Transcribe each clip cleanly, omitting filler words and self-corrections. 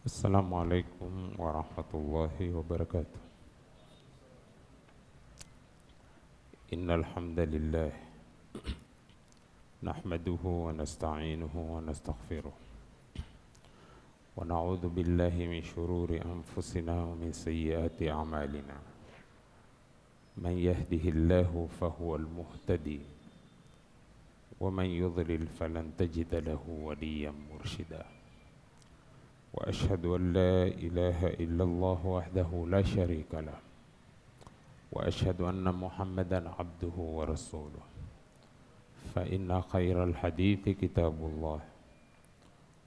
السلام عليكم ورحمة الله وبركاته. إن الحمد لله نحمده ونستعينه ونستغفره ونعوذ بالله من شرور أنفسنا ومن سيئات أعمالنا. من يهده الله فهو المهتدي ومن يضلل فلن تجد له وليا مرشدا. وأشهد أن لا إله إلا الله وحده لا شريك له وأشهد أن محمدا عبده ورسوله. فإن خير الحديث كتاب الله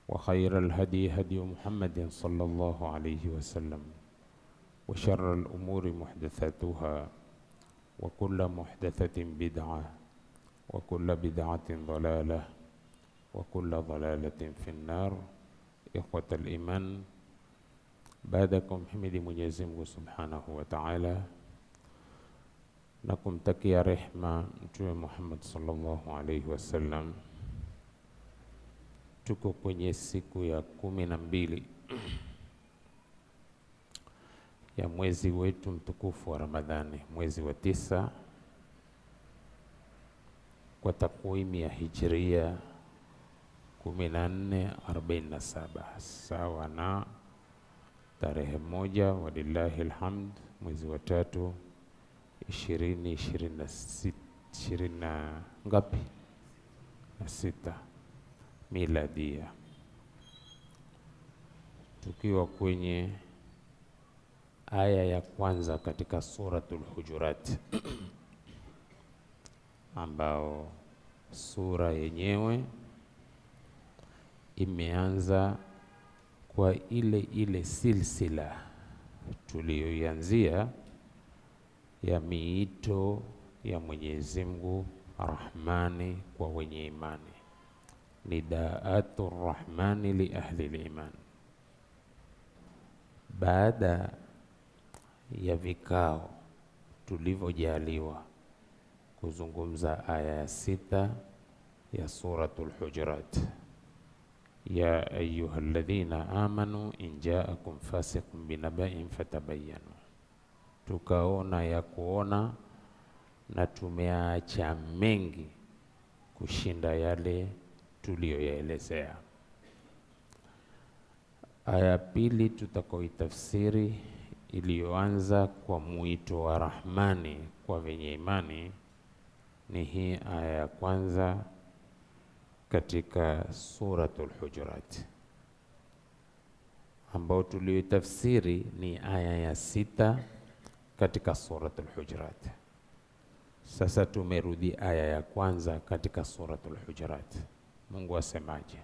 وخير الهدي هدي محمد صلى الله عليه وسلم وشر الأمور محدثاتها وكل محدثة بدعة وكل بدعة ضلالة وكل ضلالة في النار. Ikhwata al-iman, baada ya kumhimidi Mwenyezi Mungu Subhanahu wa Ta'ala na kumtakia rehma Mtume Muhammad sallallahu alayhi wasallam, tuko kwenye siku ya 12 ya mwezi wetu mtukufu wa Ramadhani, mwezi wa 9 kwa takwimu ya Hijria 1447 sawa na tarehe 1 walillahi alhamd mwezi wa 3 2026 ngapi na 6 miladia, tukiwa kwenye aya ya kwanza katika suratul Hujurat ambao sura yenyewe imeanza kwa ile silsila tuliyoianzia ya miito ya Mwenyezi Mungu Rahmani kwa wenye imani, nidaatur Rahmani li ahli al-iman. Baada ya vikao tulivyojaliwa kuzungumza aya ya 6 ya suratul Hujurat, ya ayyuhalladhina amanu in ja'akum fasiqun binaba'in fatabayyanu, tukaona ya kuona na tumeacha mengi kushinda yale tuliyoyaelezea. Aya pili tutakaoitafsiri iliyoanza kwa mwito wa Rahmani kwa wenye imani ni hii aya ya kwanza katika suratul Hujurat, ambao tuliyotafsiri ni aya ya 6 katika suratul Hujurat. Sasa tumerudi aya ya kwanza katika suratul Hujurat. Mungu asemaje?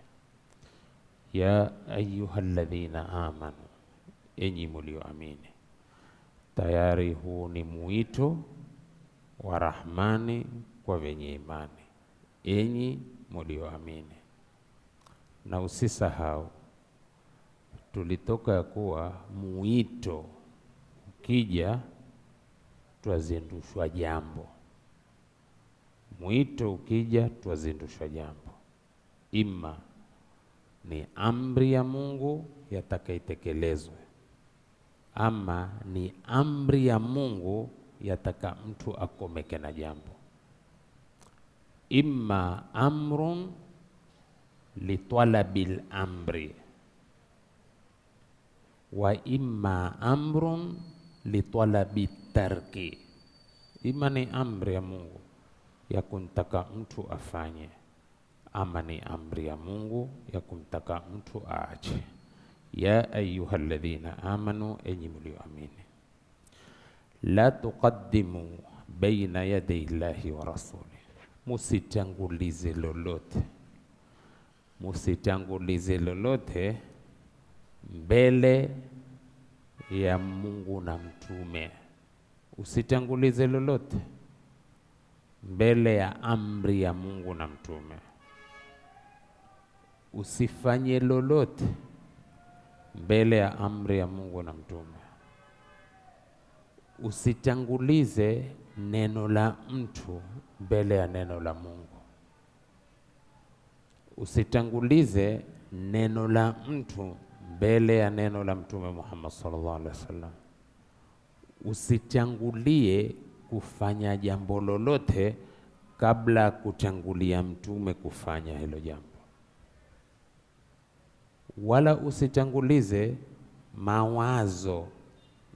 Ya ayyuhalladhina amanu, enyi mlioamini. Tayari huu ni mwito wa Rahmani kwa wenye imani, enyi mlioamini. Na usisahau tulitoka ya kuwa mwito ukija twazindushwa jambo, mwito ukija twazindushwa jambo, ima ni amri ya Mungu yatakaitekelezwe, ama ni amri ya Mungu yataka mtu akomeke na jambo. Imma amrun litalabil amri wa imma amrun litalabit tarki. Ima ni amri ya Mungu ya kumtaka mtu afanye, ama ni amri ya Mungu ya kumtaka mtu aache. Ya ayyuhalladhina amanu, enyi mlioamini. La tuqaddimu baina yaday Allahi wa rasuli, musitangulize lolote, musitangulize lolote mbele ya Mungu na mtume. Usitangulize lolote mbele ya amri ya Mungu na mtume. Usifanye lolote mbele ya amri ya Mungu na mtume. Usitangulize neno la mtu mbele ya neno la Mungu. Usitangulize neno la mtu mbele ya neno la Mtume Muhammad sallallahu alaihi wasallam. Usitangulie kufanya jambo lolote kabla ya kutangulia Mtume kufanya hilo jambo, wala usitangulize mawazo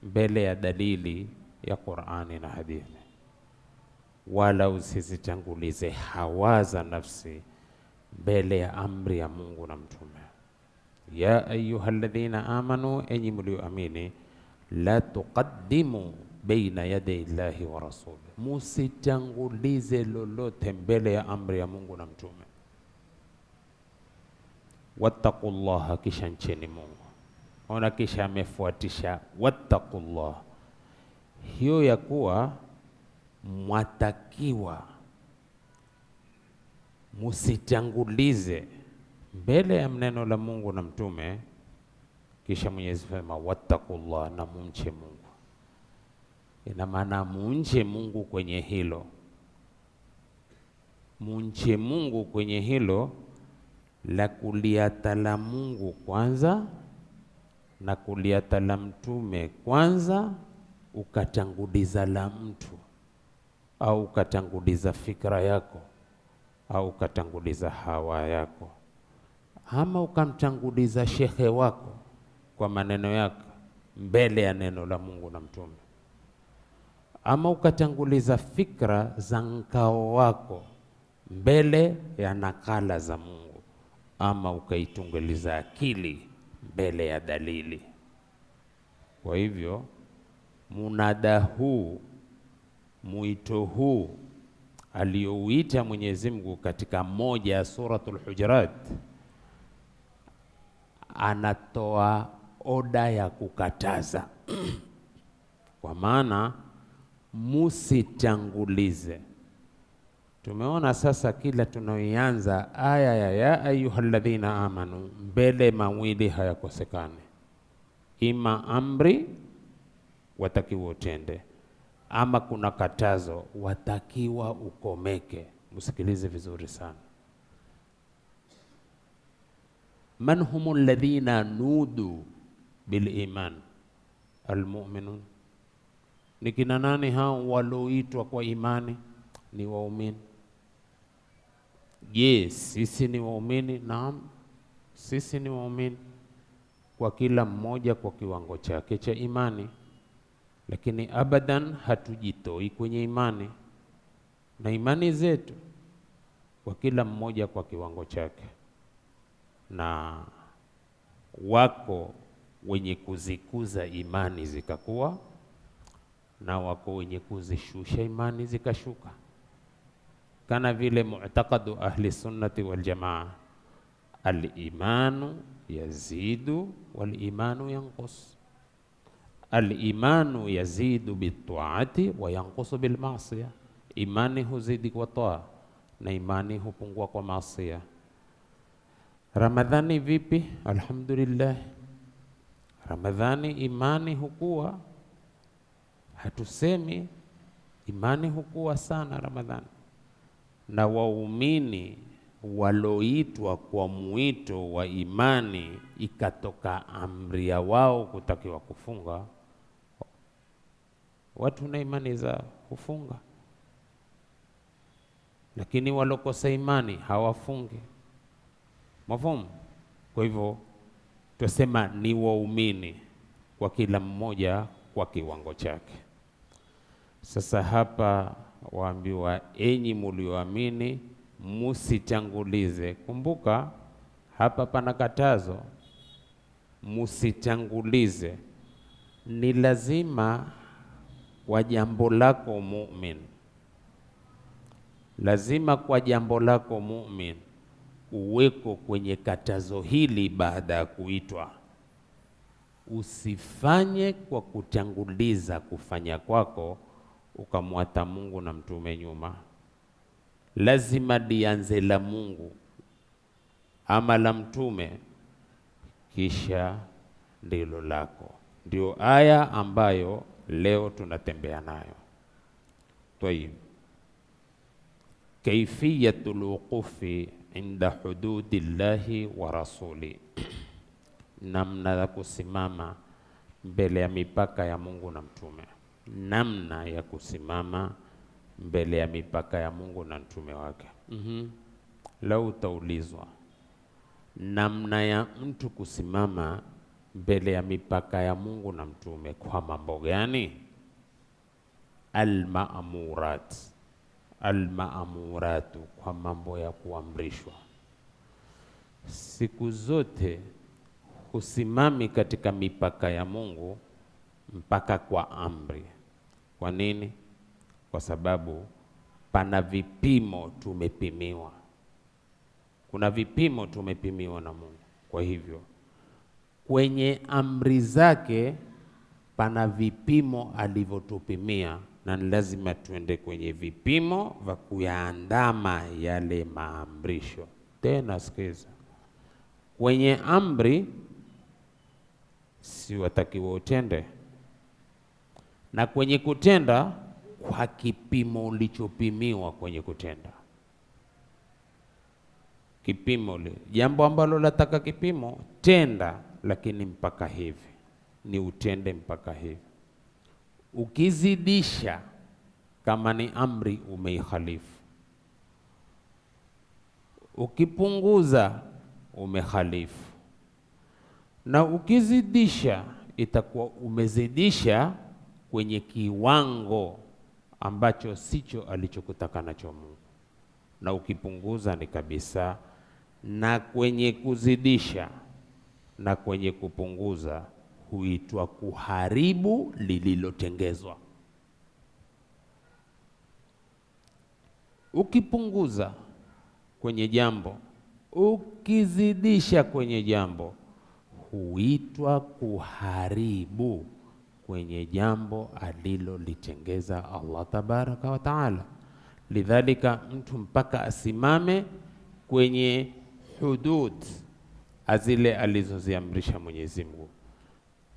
mbele ya dalili ya Qur'ani na hadithi, wala usizitangulize hawa za nafsi mbele ya amri ya Mungu na Mtume. Ya ayyuhalladhina amanu, enyi mlioamini, la tuqaddimu baina yaday Allahi wa rasuli, musitangulize lolote mbele ya amri ya Mungu na Mtume. Wattaqullaha, kisha ncheni Mungu. Ona, kisha amefuatisha wattaqullah, hiyo ya kuwa mwatakiwa musitangulize mbele ya neno la Mungu na Mtume, kisha Mwenyezi Mungu wattaqullah, na mumche Mungu. Ina maana mumche Mungu kwenye hilo, mumche Mungu kwenye hilo la kuliata la Mungu kwanza na kuliata la Mtume kwanza, ukatanguliza la mtu au ukatanguliza fikra yako au ukatanguliza hawa yako, ama ukamtanguliza shekhe wako kwa maneno yako mbele ya neno la Mungu na Mtume, ama ukatanguliza fikra za nkao wako mbele ya nakala za Mungu, ama ukaitunguliza akili mbele ya dalili. Kwa hivyo munada huu, mwito huu aliyouita Mwenyezi Mungu katika moja ya Suratul Hujurat, anatoa oda ya kukataza kwa maana musitangulize. Tumeona sasa kila tunaoianza aya ya ayyuhalladhina amanu, mbele mawili hayakosekani, ima amri watakiwa utende, ama kuna katazo watakiwa ukomeke. Msikilize vizuri sana. Man humul ladhina nudu bil iman almu'minun, ni kina nani hao waloitwa kwa imani? Ni waumini. Je, sisi ni waumini? Naam, sisi ni waumini, kwa kila mmoja kwa kiwango chake cha imani, lakini abadan hatujitoi kwenye imani, na imani zetu kwa kila mmoja kwa kiwango chake. Na wako wenye kuzikuza imani zikakuwa, na wako wenye kuzishusha imani zikashuka, kana vile mu'taqadu ahli sunnati wal jamaa, al-imanu yazidu wal-imanu yanqus. Al-imanu yazidu bit-ta'ati wa yanqusu bil-ma'siyah, imani huzidi kwa toa na imani hupungua kwa maasiya. Ramadhani vipi? Alhamdulillah, Ramadhani imani hukua, hatusemi imani hukua sana Ramadhani. Na waumini waloitwa kwa mwito wa imani, ikatoka amri ya wao kutakiwa kufunga, watu na imani za kufunga, lakini walokosa imani hawafungi. Mafumu? Kwa hivyo tusema ni waumini kwa kila mmoja kwa kiwango chake. Sasa hapa waambiwa, enyi mulioamini, musitangulize. Kumbuka hapa pana katazo, musitangulize. Ni lazima kwa jambo lako mu'min, lazima kwa jambo lako mu'min uweko kwenye katazo hili baada ya kuitwa. Usifanye kwa kutanguliza kufanya kwako ukamwata Mungu na Mtume nyuma. Lazima lianze la Mungu ama la Mtume, kisha ndilo lako. Ndio aya ambayo leo tunatembea nayo. Tayib, kaifiyatul wuqufi inda hududillahi wa rasuli, namna ya kusimama mbele ya mipaka ya Mungu na mtume, namna ya kusimama mbele ya mipaka ya Mungu na mtume wake. Lau utaulizwa namna ya mtu kusimama mbele ya mipaka ya Mungu na mtume kwa mambo gani? Al-ma'muratu, kwa mambo ya kuamrishwa. Siku zote husimami katika mipaka ya Mungu mpaka kwa amri. Kwa nini? Kwa sababu pana vipimo tumepimiwa. Kuna vipimo tumepimiwa na Mungu. Kwa hivyo kwenye amri zake pana vipimo alivyotupimia, na lazima tuende kwenye vipimo vya kuyaandama yale maamrisho. Tena sikiza, kwenye amri si watakiwa utende, na kwenye kutenda kwa kipimo ulichopimiwa kwenye kutenda. Kipimo le jambo ambalo lataka kipimo, tenda, lakini mpaka hivi, ni utende mpaka hivi. Ukizidisha kama ni amri umeikhalifu, ukipunguza umekhalifu, na ukizidisha itakuwa umezidisha kwenye kiwango ambacho sicho alichokutaka nacho Mungu, na ukipunguza ni kabisa. Na kwenye kuzidisha na kwenye kupunguza huitwa kuharibu lililotengezwa. Ukipunguza kwenye jambo, ukizidisha kwenye jambo, huitwa kuharibu kwenye jambo alilolitengeza Allah tabaraka wa taala. Lidhalika mtu mpaka asimame kwenye hudud azile alizoziamrisha Mwenyezi Mungu.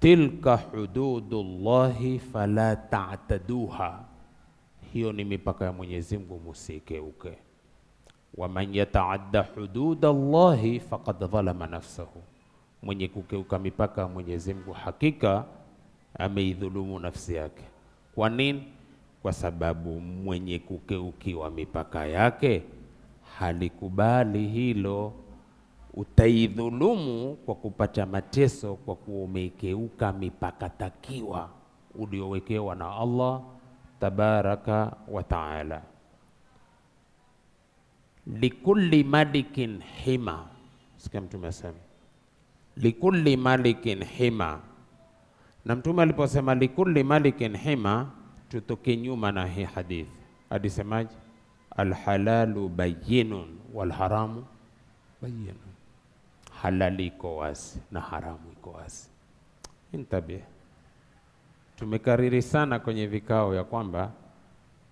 Tilka hududullahi fala ta'taduha, hiyo ni mipaka ya Mwenyezi Mungu, musikeuke. Wa man yataadda hududallahi faqad dhalama nafsahu, mwenye kukeuka mipaka ya Mwenyezi Mungu hakika ameidhulumu nafsi yake. Kwa nini? Kwa sababu mwenye kukeukiwa mipaka yake halikubali hilo. Utaidhulumu kwa kupata mateso kwa kuwa umeikeuka mipaka takiwa uliowekewa na Allah tabaraka wa taala. Likulli malikin hima, sikia Mtume asema likulli malikin hima. Na Mtume aliposema likulli malikin hima, tutoke nyuma na hii hadithi. Alisemaje? Alhalalu bayyinun wal haramu bayyinun, halali iko wazi na haramu iko wazi. Intabih, tumekariri sana kwenye vikao ya kwamba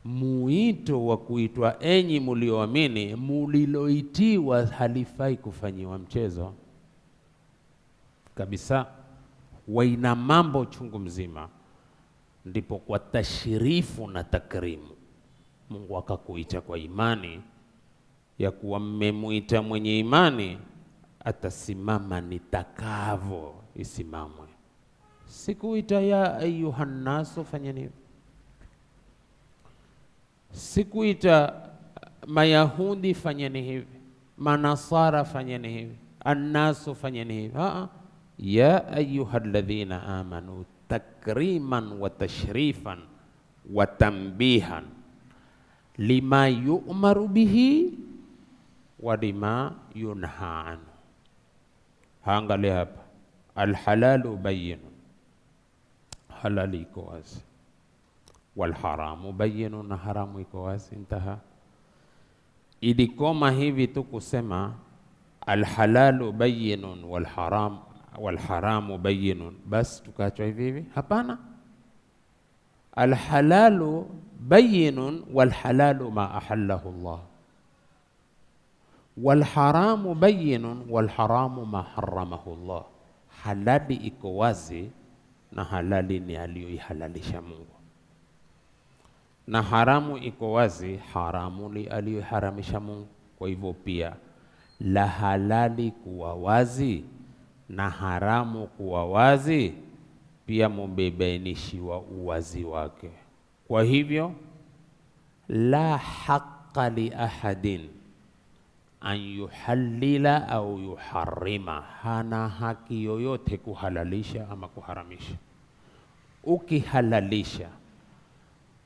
muito wa kuitwa enyi mulioamini, muliloitiwa halifai kufanyiwa mchezo kabisa, waina mambo chungu mzima. Ndipo kwa tashirifu na takrimu Mungu akakuita kwa imani ya kuwa mmemuita mwenye imani atasimama nitakavo isimamwe. Sikuita ya ayuhan nasu fanyeni hivi, sikuita Mayahudi fanyeni hivi, Manasara fanyeni hivi, annasu fanyeni hivi. Ya ayyuhalladhina amanu takriman wa tashrifan wa tanbihan lima yu'maru bihi wa lima yunha anhu. Angalia hapa, alhalalu bayyinun, halali iko wazi, wal haramu bayyinun, na haramu iko wazi. Intaha. Ilikoma hivi tu kusema alhalalu bayyinun wal haramu bayyinun, bas tukachwa hivi hivi? Hapana. Alhalalu bayyinun wal halalu ma ahallahu Allah, wal haramu bayyinun wal haramu ma harramahu Allah. Halali iko wazi na halali ni aliyoihalalisha Mungu, na haramu iko wazi, haramu ni aliyoharamisha Mungu. Kwa hivyo pia la halali kuwa wazi na haramu kuwa wazi, pia mumebainishiwa uwazi wake. Kwa hivyo la haqqa li ahadin an yuhallila au yuharrima, hana haki yoyote kuhalalisha ama kuharamisha. Ukihalalisha,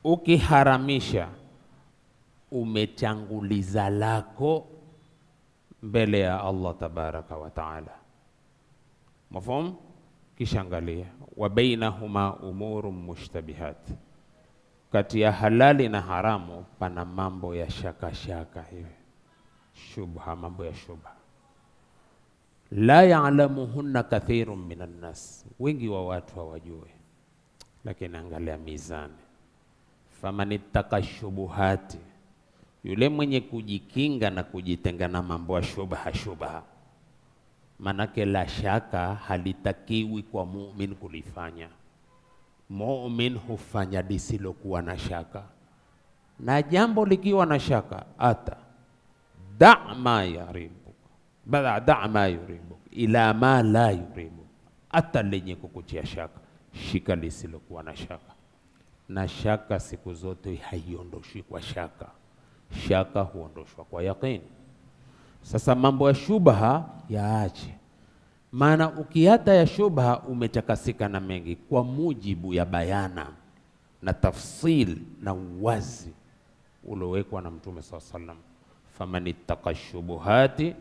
ukiharamisha, umechanguliza lako mbele ya Allah tabaraka wa taala. Mafhum? Kisha angalia, wa bainahuma umurun mushtabihat, kati ya halali na haramu pana mambo ya shaka shaka hivi, shubha, mambo ya shubha. La ya'lamuhunna kathirun minan nas, wengi wa watu hawajui. Lakini angalia mizani, faman ittaka shubuhati, yule mwenye kujikinga na kujitenga na mambo ya shubha. Manake la shaka halitakiwi kwa mu'min kulifanya. Mu'min hufanya lisilokuwa na shaka, na jambo likiwa na shaka ata da' ma yaribu, bada da' ma yuribu ila ma la yuribu, hata lenye kukutia shaka shika lisilokuwa na shaka. Na shaka siku zote haiondoshwi kwa shaka, shaka huondoshwa kwa yaqini. Sasa mambo ya shubha yaache, maana ukiata ya shubha umechakasika na mengi, kwa mujibu ya bayana na tafsil na uwazi uliowekwa na Mtume sallallahu alaihi wasallam. Faman ittaqa shubuhati,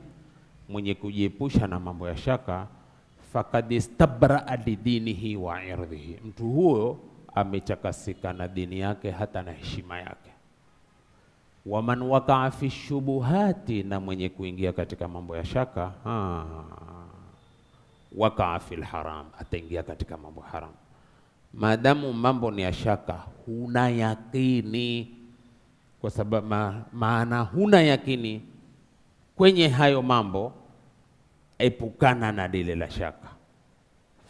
mwenye kujiepusha na mambo ya shaka, faqad istabra lidinihi wa irdhihi, mtu huyo amechakasika na dini yake hata na heshima yake. Waman wakaa fi shubuhati, na mwenye kuingia katika mambo ya shaka, wakaa fil haram, ataingia katika mambo haram. Maadamu mambo ni ya shaka, huna yakini, kwa sababu maana huna yakini kwenye hayo mambo, epukana na lile la shaka.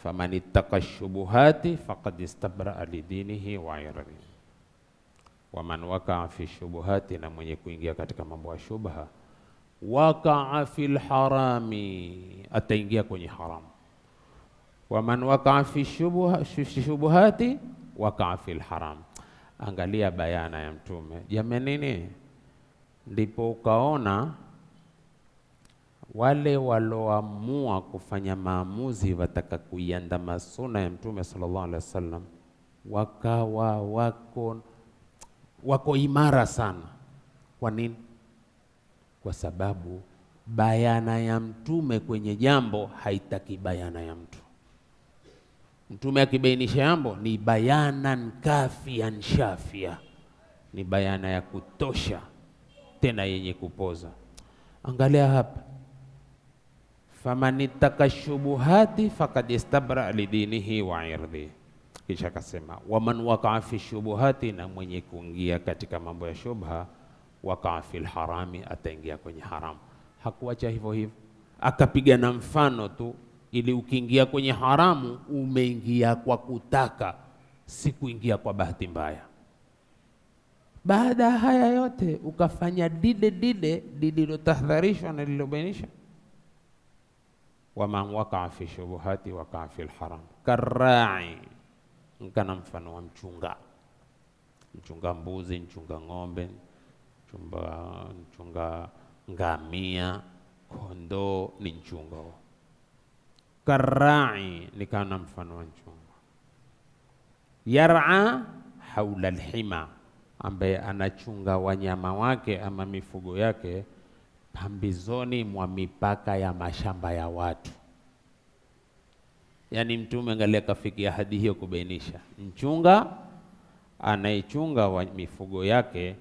Faman ittaqa shubuhati faqad istabra lidinihi wa irdihi. Waman wakaa fi shubuhati, na mwenye kuingia katika mambo ya shubha, wakaa fil harami, ataingia kwenye haramu. Waman wakaa fi shubuhati wakaa fil haram. Angalia bayana ya Mtume jamanini, ndipo ukaona wale waloamua kufanya maamuzi wataka kuiandama sunna ya Mtume sallallahu alaihi wasallam wakawa wako imara sana. Kwa nini? Kwa sababu bayana ya Mtume kwenye jambo haitaki bayana ya mtu. Mtume akibainisha jambo ni bayanan kafian shafia, ni bayana ya kutosha tena yenye kupoza. Angalia hapa, faman ittaka shubuhati faqad istabra lidinihi wa irdhihi. Kisha akasema waman wakaa fi shubuhati, na mwenye kuingia katika mambo ya shubha, wakaa fil harami, ataingia kwenye haramu. Hakuacha hivyo hivyo, akapiga na mfano tu, ili ukiingia kwenye haramu umeingia kwa kutaka, si kuingia kwa bahati mbaya. Baada ya haya yote ukafanya dile lililotahadharishwa na lililobainisha, waman wakaa fi shubuhati wakaa fil haram karra'i, nkana mfano wa mchunga mbuzi, mchunga ng'ombe, mchunga ngamia, kondoo, ni mchunga. Karra'i ni kana mfano wa mchunga. Yar'a haula alhima, ambaye anachunga wanyama wake ama mifugo yake pambizoni mwa mipaka ya mashamba ya watu. Yani Mtume angalia kafikia hadi hiyo kubainisha mchunga anayechunga wa mifugo yake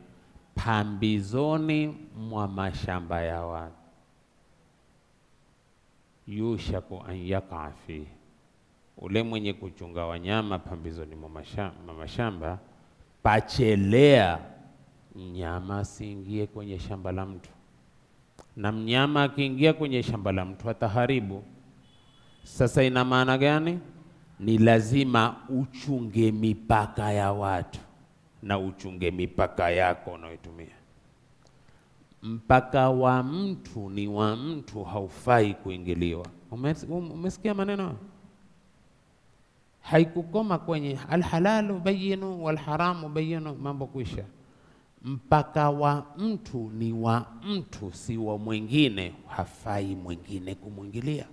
pambizoni mwa mashamba ya watu. Yushaku an yaqa fi, ule mwenye kuchunga wanyama pambizoni mwa mashamba, pachelea mnyama asiingie kwenye shamba la mtu, na mnyama akiingia kwenye shamba la mtu ataharibu. Sasa ina maana gani? Ni lazima uchunge mipaka ya watu na uchunge mipaka yako unayotumia. Mpaka wa mtu ni wa mtu, haufai kuingiliwa. Umesikia maneno? Haikukoma kwenye alhalalu bayinu walharamu bayinu, mambo kuisha. Mpaka wa mtu ni wa mtu, si wa mwingine, hafai mwingine kumwingilia.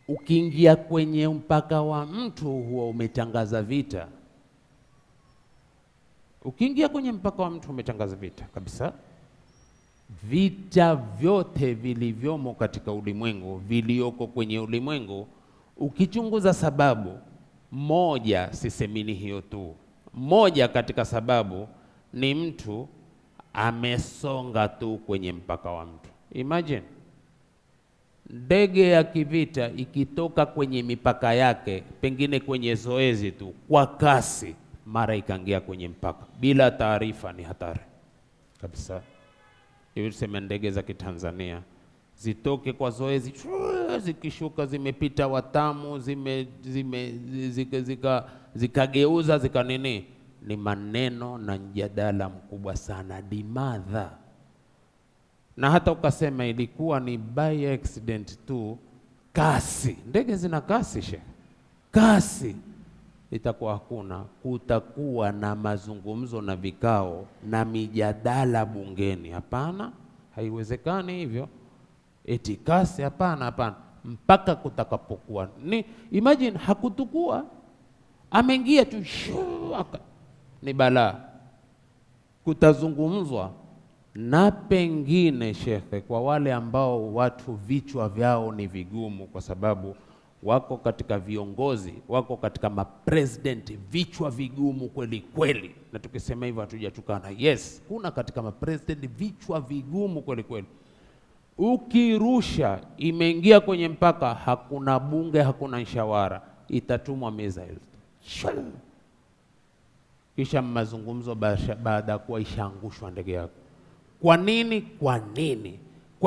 Ukiingia kwenye mpaka wa mtu huwa umetangaza vita. Ukiingia kwenye mpaka wa mtu umetangaza vita kabisa. Vita vyote vilivyomo katika ulimwengu, vilioko kwenye ulimwengu, ukichunguza sababu moja, sisemini hiyo tu, moja katika sababu ni mtu amesonga tu kwenye mpaka wa mtu. Imagine ndege ya kivita ikitoka kwenye mipaka yake, pengine kwenye zoezi tu, kwa kasi, mara ikaingia kwenye mpaka bila taarifa, ni hatari kabisa. Hivi tuseme ndege za Kitanzania zitoke kwa zoezi, zikishuka zimepita Watamu, zikageuza zika nini, ni maneno na mjadala mkubwa sana. Dimadha, na hata ukasema ilikuwa ni by accident tu, kasi, ndege zina kasi kasi, itakuwa hakuna. Kutakuwa na mazungumzo na vikao na mijadala bungeni. Hapana, haiwezekani hivyo. Eti kasi, hapana, mpaka kutakapokuwa ni, imagine hakutukua, ameingia tu ni balaa. Kutazungumzwa na pengine shekhe, kwa wale ambao watu vichwa vyao ni vigumu, kwa sababu wako katika viongozi, wako katika mapresident vichwa vigumu kweli kweli, na tukisema hivyo hatujatukana. Yes, kuna katika mapresident vichwa vigumu kweli kweli. Ukirusha imeingia kwenye mpaka, hakuna bunge, hakuna nshawara, itatumwa missile, kisha mazungumzo baada ya kuwa ishaangushwa ndege yako. Kwa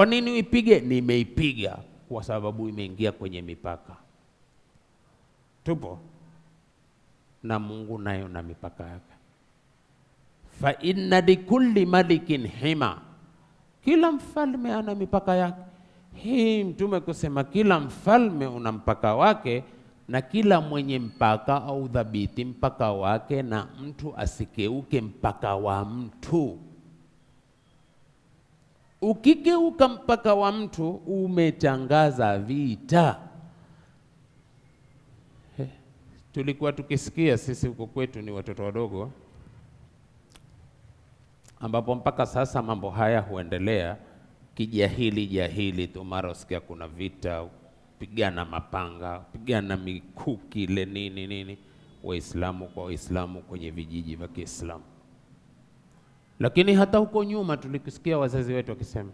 nini uipige? Nimeipiga kwa sababu imeingia kwenye mipaka. Tupo na Mungu nayo na mipaka yake. Fa inna likulli malikin hima, kila mfalme ana mipaka yake. Hii Mtume kusema kila mfalme una mpaka wake, na kila mwenye mpaka au dhabiti mpaka wake, na mtu asikeuke mpaka wa mtu. Ukikeuka mpaka wa mtu umetangaza vita. Tulikuwa tukisikia sisi huko kwetu, ni watoto wadogo, ambapo mpaka sasa mambo haya huendelea kijahili tu. Mara usikia kuna vita, pigana mapanga, pigana mikuki, ile nini, Waislamu kwa Waislamu kwenye vijiji vya Kiislamu. Lakini hata huko nyuma tulikusikia wazazi wetu wakisema,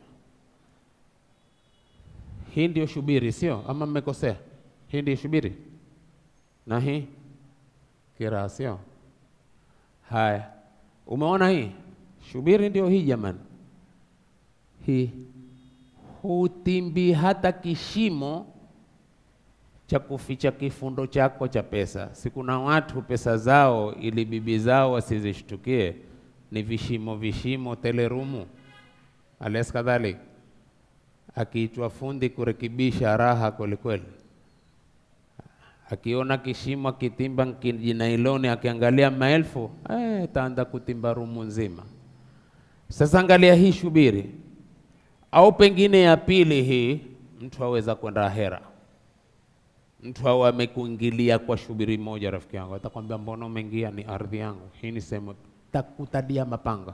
hii ndio shubiri, sio? Ama mmekosea? Hii ndio shubiri na hii kiraa, sio? Haya, umeona hii shubiri ndio hii jamani. Hii hutimbi hata kishimo cha kuficha kifundo chako cha pesa. Si kuna watu pesa zao ili bibi zao wasizishtukie ni vishimo telerumu. Alas kadhalik, akiitwa fundi kurekebisha raha kweli, akiona kishimo akitimba kijinailoni, akiangalia maelfu, taanza kutimba rumu nzima. Sasa angalia hii shubiri, au pengine ya pili hii, mtu aweza kwenda ahera. Mtu hao amekuingilia kwa shubiri moja, rafiki yangu atakwambia mbona umeingia, ni ardhi yangu hii, ni sema takutadia mapanga.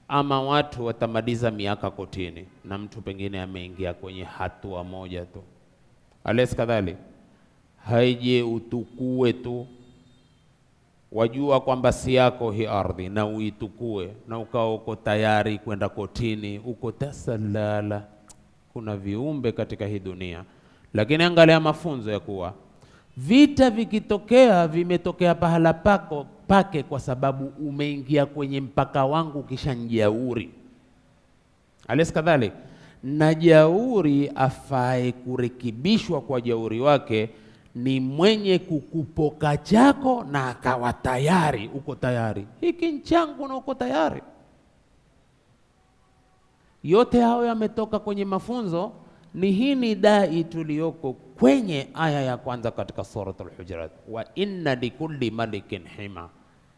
Ama watu watamaliza miaka kotini na mtu pengine ameingia kwenye hatua moja tu. Alas kadhali, haije utukue tu, wajua kwamba si yako hii ardhi, na uitukue na ukao uko tayari kwenda kotini, uko tasalala. Kuna viumbe katika hii dunia, lakini angalia mafunzo ya kuwa vita vikitokea, vimetokea pahala pake kwa sababu umeingia kwenye mpaka wangu kisha njauri. Alis kadhalik, na jauri afae kurekebishwa kwa jauri wake ni mwenye kukupoka chako na akawa tayari, uko tayari, hiki nchangu na uko tayari. Yote hao yametoka kwenye mafunzo Ni hii ni dai tuliyoko kwenye aya ya kwanza katika suratul Hujurat, wa inna likulli malikin hima,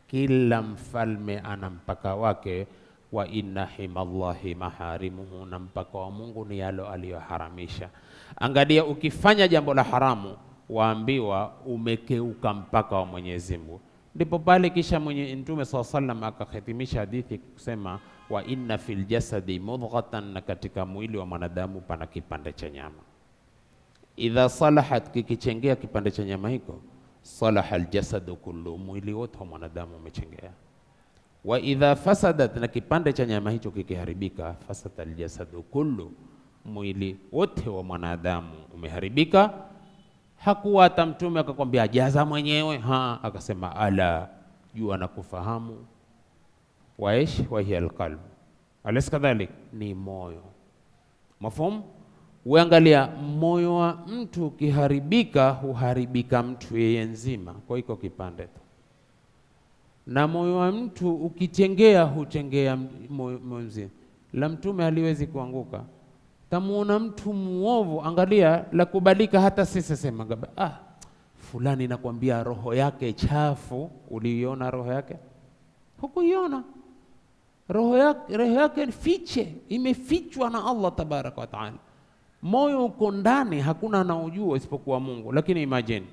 kila mfalme ana mpaka wake, wa inna himallahi maharimuhu, na mpaka wa Mungu ni yalo aliyoharamisha. Angalia, ukifanya jambo la haramu waambiwa umekeuka mpaka wa Mwenyezi Mungu. Ndipo pale kisha Mtume SAW akahitimisha hadithi kusema, wa inna fil jasadi mudghatan, na katika mwili wa mwanadamu pana kipande cha nyama. Idha salahat, kikichengea kipande cha nyama hiko, salaha aljasadu kullu, mwili wote wa mwanadamu umechengea. Wa idha fasadat, na kipande cha nyama hicho kikiharibika, fasada aljasadu kullu, mwili wote wa mwanadamu umeharibika. Hakuwa hata Mtume akakwambia jaza mwenyewe, akasema ala, jua na kufahamu. Waish wa hiya alqalb, alaysa kadhalik, ni moyo. Mafhumu? Uangalia, moyo wa mtu ukiharibika, huharibika mtu yeye nzima, kwa iko kipande tu. Na moyo wa mtu ukichengea, huchengea moyo mzima. La Mtume haliwezi kuanguka. Tamuona mtu muovu, angalia, la kubalika hata sisi sema fulani nakwambia roho yake chafu. Uliiona roho yake? Hukuiona. Roho yake fiche, imefichwa na Allah tabaraka wa taala. Moyo uko ndani, hakuna anaojua isipokuwa Mungu. Lakini imagine,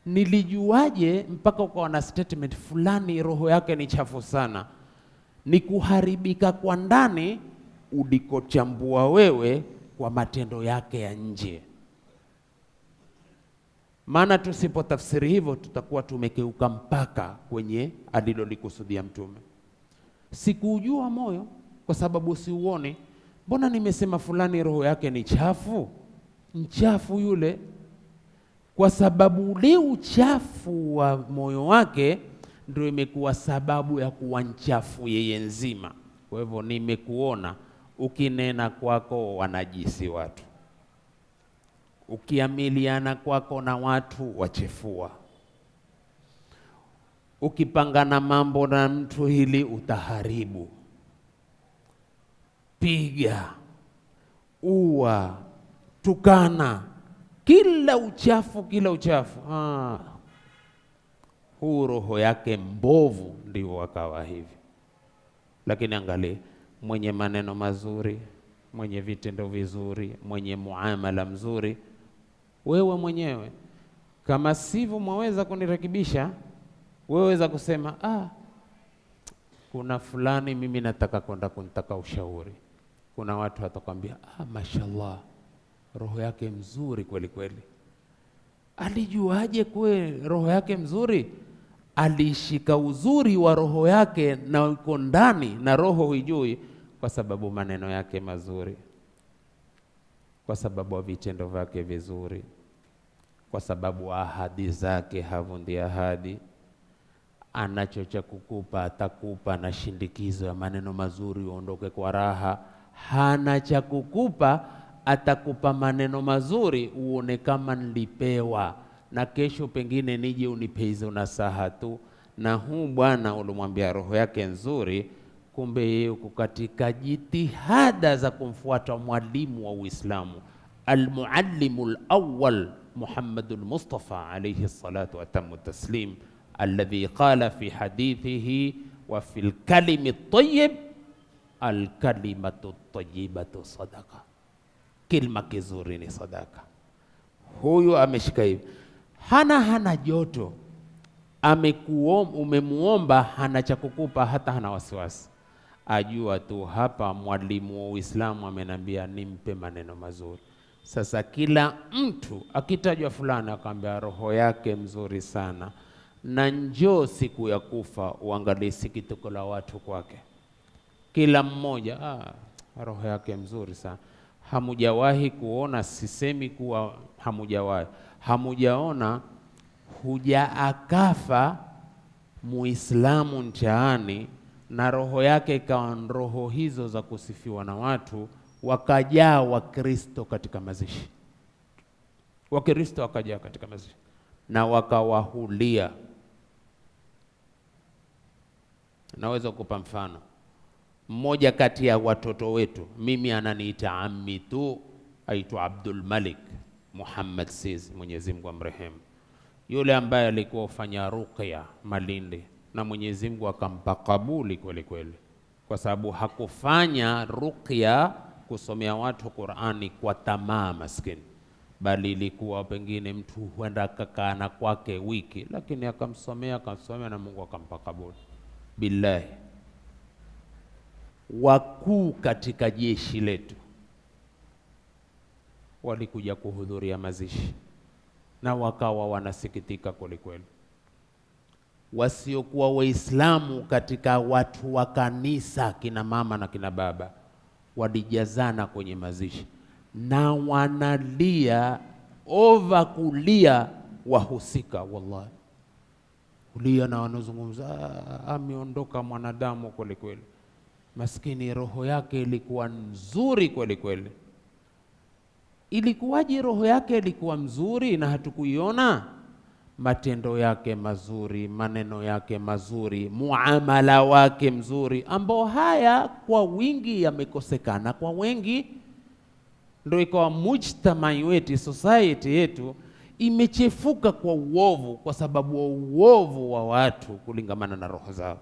nilijuaje mpaka ukawa na statement fulani roho yake ni chafu sana? Ni kuharibika kwa ndani ulikochambua wewe kwa matendo yake ya nje. Maana tusipotafsiri hivyo, tutakuwa tumekeuka mpaka kwenye alilolikusudia Mtume. Sikujua moyo kwa sababu siuone. Mbona nimesema fulani roho yake ni chafu? Mchafu yule, kwa sababu ule uchafu wa moyo wake ndio imekuwa sababu ya kuwa mchafu yeye nzima. Kwa hivyo nimekuona ukinena kwako wanajisi watu, ukiamiliana kwako na watu wachefua, ukipangana mambo na mtu hili utaharibu, piga, ua, tukana, kila uchafu. Huu roho yake mbovu ndio wakawa hivi. Lakini angalia, mwenye maneno mazuri, mwenye vitendo vizuri, mwenye muamala mzuri, wewe mwenyewe kama sivyo mwaweza kunirekebisha. Wewe weza kusema kuna fulani mimi nataka kwenda kunitaka ushauri. Kuna watu watakwambia mashallah, roho yake mzuri kweli kweli. Alijuaje kwe roho yake mzuri? Alishika uzuri wa roho yake na uko ndani, na roho huijui kwa sababu maneno yake mazuri, kwa sababu wa vitendo vyake vizuri, kwa sababu ahadi zake havundi ahadi. Anacho cha kukupa atakupa na shindikizo ya maneno mazuri uondoke kwa raha. Hana cha kukupa, atakupa maneno mazuri uone kama nilipewa, na kesho pengine nije unipe hizo nasaha tu. Na huu bwana ulimwambia roho yake nzuri, kumbe yeye uko katika jitihada za kumfuata mwalimu wa Uislamu, almuallimul awwal Muhammadul Mustafa alayhi salatu wa tamu taslim, alladhi qala fi hadithihi wa fil kalimi tayyib alkalimatu tayyibatu sadaqa, kilma kizuri ni sadaka. Huyu ameshika hivi, hana joto, umemuomba, hana cha kukupa, hata hana wasiwasi. Ajua tu hapa mwalimu wa Uislamu amenambia nimpe maneno mazuri. Sasa kila mtu akitajwa fulani akamwambia roho yake mzuri sana, na njoo siku ya kufa uangalie sikitiko la watu kwake. Kila mmoja roho yake mzuri sana. Hamujawahi kuona, sisemi kuwa hamujaona huja akafa Muislamu nchaani na roho yake ikawa roho hizo za kusifiwa na watu, wakajaa Wakristo katika mazishi. Wakristo wakajaa katika mazishi na wakawahulia. Naweza kukupa mfano. Mmoja kati ya watoto wetu, mimi ananiita ammi tu, aitwa Abdul Malik Muhammad Siz, Mwenyezi Mungu amrehemu, yule ambaye alikuwa ufanya ruqya Malindi, na Mwenyezi Mungu akampa kabuli kweli kweli, kwa sababu hakufanya ruqya kusomea watu Qur'ani kwa tamaa maskini, bali ilikuwa pengine mtu huenda akakaana kwake wiki, lakini akamsomea na Mungu akampa kabuli. Billahi, wakuu katika jeshi letu walikuja kuhudhuria mazishi na wakawa wanasikitika kweli kweli. Wasiokuwa Waislamu katika watu wa kanisa, kina mama na kina baba, walijazana kwenye mazishi na wanalia kulia wahusika, wallahi kulia na wanazungumza, ameondoka mwanadamu kweli kweli, maskini roho yake ilikuwa nzuri kweli kweli. Ilikuwaje roho yake ilikuwa mzuri na hatukuiona? Matendo yake mazuri, maneno yake mazuri, muamala wake mzuri, ambao haya kwa wingi yamekosekana kwa wengi. Ndio ikawa mujtamai wetu, society yetu imechefuka kwa uovu, kwa sababu wa uovu wa watu kulingamana na roho zao.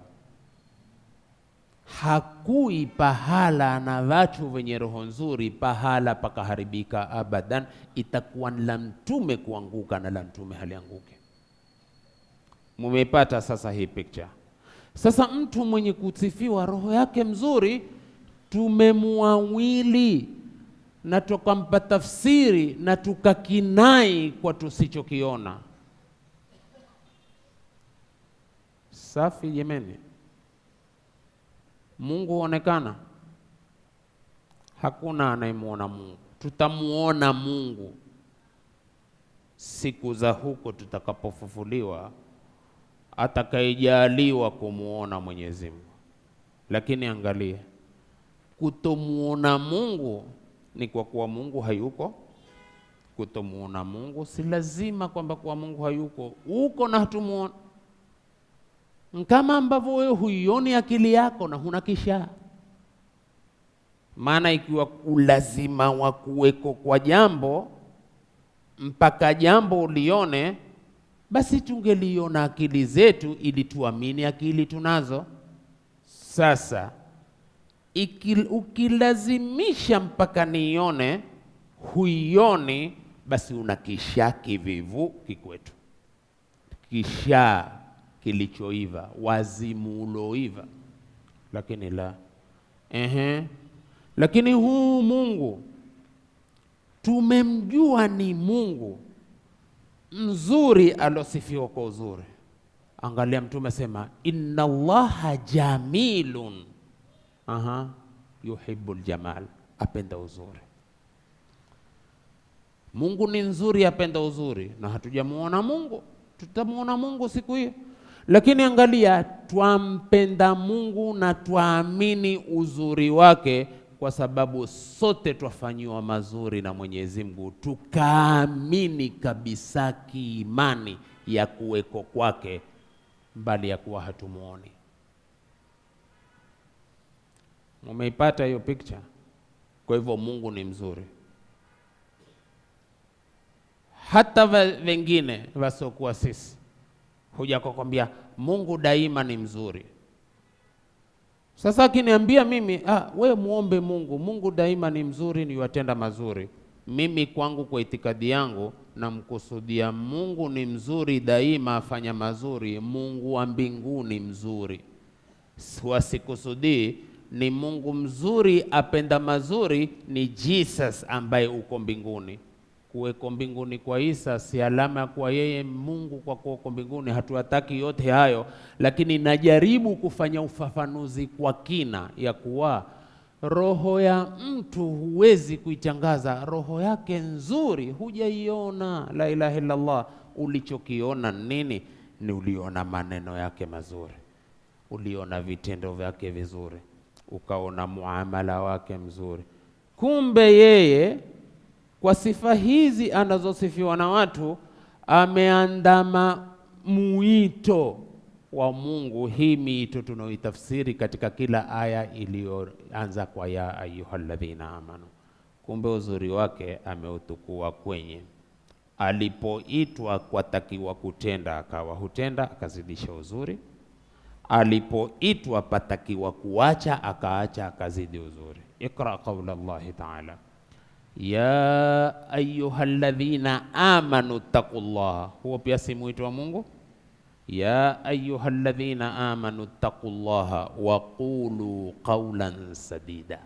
Hakui pahala na watu wenye roho nzuri pahala pakaharibika abadan. Itakuwa la mtume kuanguka na la mtume halianguke. Mumepata sasa hii picture. Sasa mtu mwenye kusifiwa roho yake mzuri, tumemuawili na tukampa tafsiri na tukakinai kwa tusichokiona. Safi jemeni. Mungu huonekana? Hakuna anayemuona Mungu. Tutamuona Mungu siku za huko tutakapofufuliwa, atakayejaliwa kumuona Mwenyezi Mungu. Lakini angalia, kutomuona Mungu ni kwa kuwa Mungu hayuko. Kutomuona Mungu si lazima kwamba kwa Mungu hayuko, uko na hatumuona. Kama ambavyo wewe huioni akili yako na huna kisha. Maana ikiwa ulazima wa kuweko kwa jambo mpaka jambo ulione, basi tungeliona akili zetu ili tuamini akili tunazo. Sasa ukilazimisha mpaka nione huioni, basi una kisha kivivu kikwetu, kisha kilichoiva, wazimu uloiva. Lakini la lakini huu Mungu tumemjua ni Mungu mzuri alosifiwa kwa uzuri. Angalia mtume sema inna Allaha jamilun yuhibbul jamal, apenda uzuri. Mungu ni nzuri, apenda uzuri, na hatujamuona Mungu. Tutamuona Mungu siku hiyo. Lakini angalia, twampenda Mungu na twaamini uzuri wake, kwa sababu sote twafanyiwa mazuri na Mwenyezi Mungu, tukaamini kabisa kiimani ya kuweko kwake, mbali ya kuwa hatumuoni. Umeipata hiyo picture? Kwa hivyo Mungu ni mzuri. Hata wengine wasiokuwa sisi huja kukwambia Mungu daima ni mzuri. Sasa akiniambia mimi we muombe Mungu, Mungu daima ni mzuri, ni watenda mazuri. Mimi kwangu kwa itikadi yangu namkusudia Mungu ni mzuri daima, afanya mazuri. Mungu wa mbinguni mzuri. Wasikusudii ni Mungu mzuri apenda mazuri ni Jesus ambaye uko mbinguni. Kuweko mbinguni kwa Isa si alama ya kuwa yeye Mungu kwa kuwa uko mbinguni. Hatuwataki yote hayo, lakini najaribu kufanya ufafanuzi kwa kina ya kuwa roho ya mtu huwezi kuitangaza. Roho yake nzuri hujaiona. La ilaha illallah. Ulichokiona nini? Ni uliona maneno yake mazuri, uliona vitendo vyake vizuri, ukaona muamala wake mzuri. Kumbe yeye kwa sifa hizi anazosifiwa na watu ameandama muito wa Mungu. Hii miito tunaoitafsiri katika kila aya iliyoanza kwa ya ayyuhalladhina amanu, kumbe uzuri wake ameutukua kwenye alipoitwa kwa takiwa kutenda akawa hutenda akazidisha uzuri, alipoitwa patakiwa kuacha akaacha akazidi uzuri. Iqra qawla Allahi ta'ala ya ayyuhalladhina amanu taqullaha, huo pia si mwito wa Mungu. Ya ayyuhalladhina amanu taqullaha wa qulu qawlan sadida,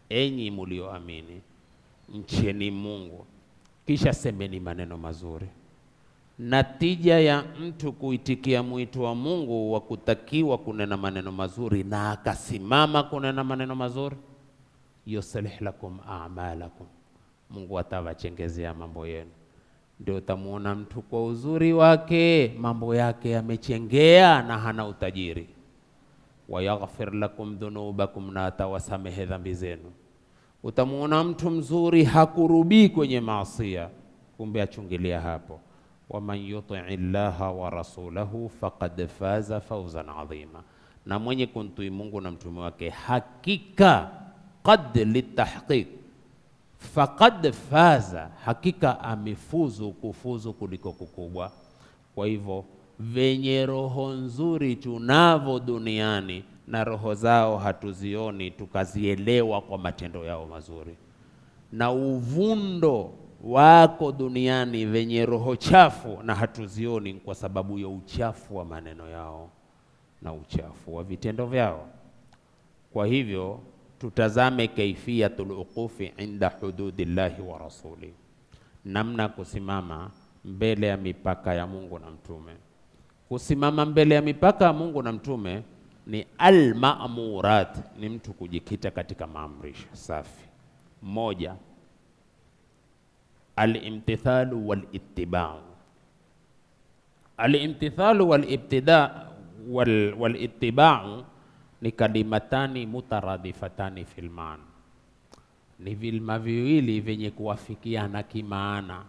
enyi mulioamini mcheni Mungu kisha semeni maneno mazuri. Natija ya mtu kuitikia mwito wa Mungu wa kutakiwa kunena maneno mazuri na akasimama kunena maneno mazuri, yuslih lakum a'malakum, Mungu atawachengezea mambo yenu. Ndio utamuona mtu kwa uzuri wake mambo yake yamechengea na hana utajiri. Wa yaghfir lakum dhunubakum, na atawasamehe dhambi zenu. Utamuona mtu mzuri hakurubii kwenye maasiya, kumbe achungilia hapo. Waman yuti'i llaha wa rasulahu faqad faza fawzan adhima, na mwenye kumtii Mungu na mtume wake hakika, qad litahqiq, faqad faza, hakika amefuzu, kufuzu kuliko kukubwa. Kwa hivyo venye roho nzuri tunavo duniani na roho zao hatuzioni tukazielewa kwa matendo yao mazuri, na uvundo wako duniani venye roho chafu na hatuzioni kwa sababu ya uchafu wa maneno yao na uchafu wa vitendo vyao. Kwa hivyo tutazame kaifiyatul uqufi inda hududillahi wa rasuli, namna kusimama mbele ya mipaka ya Mungu na mtume. Kusimama mbele ya mipaka ya Mungu na mtume ni al-ma'murat, ni mtu kujikita katika maamrisho safi. Moja, al-imtithalu wal-ittiba'u. Al-imtithalu wal-ittiba'u ni kalimatani mutaradifatani fil maana, ni vilma viwili vyenye kuwafikiana kimaana.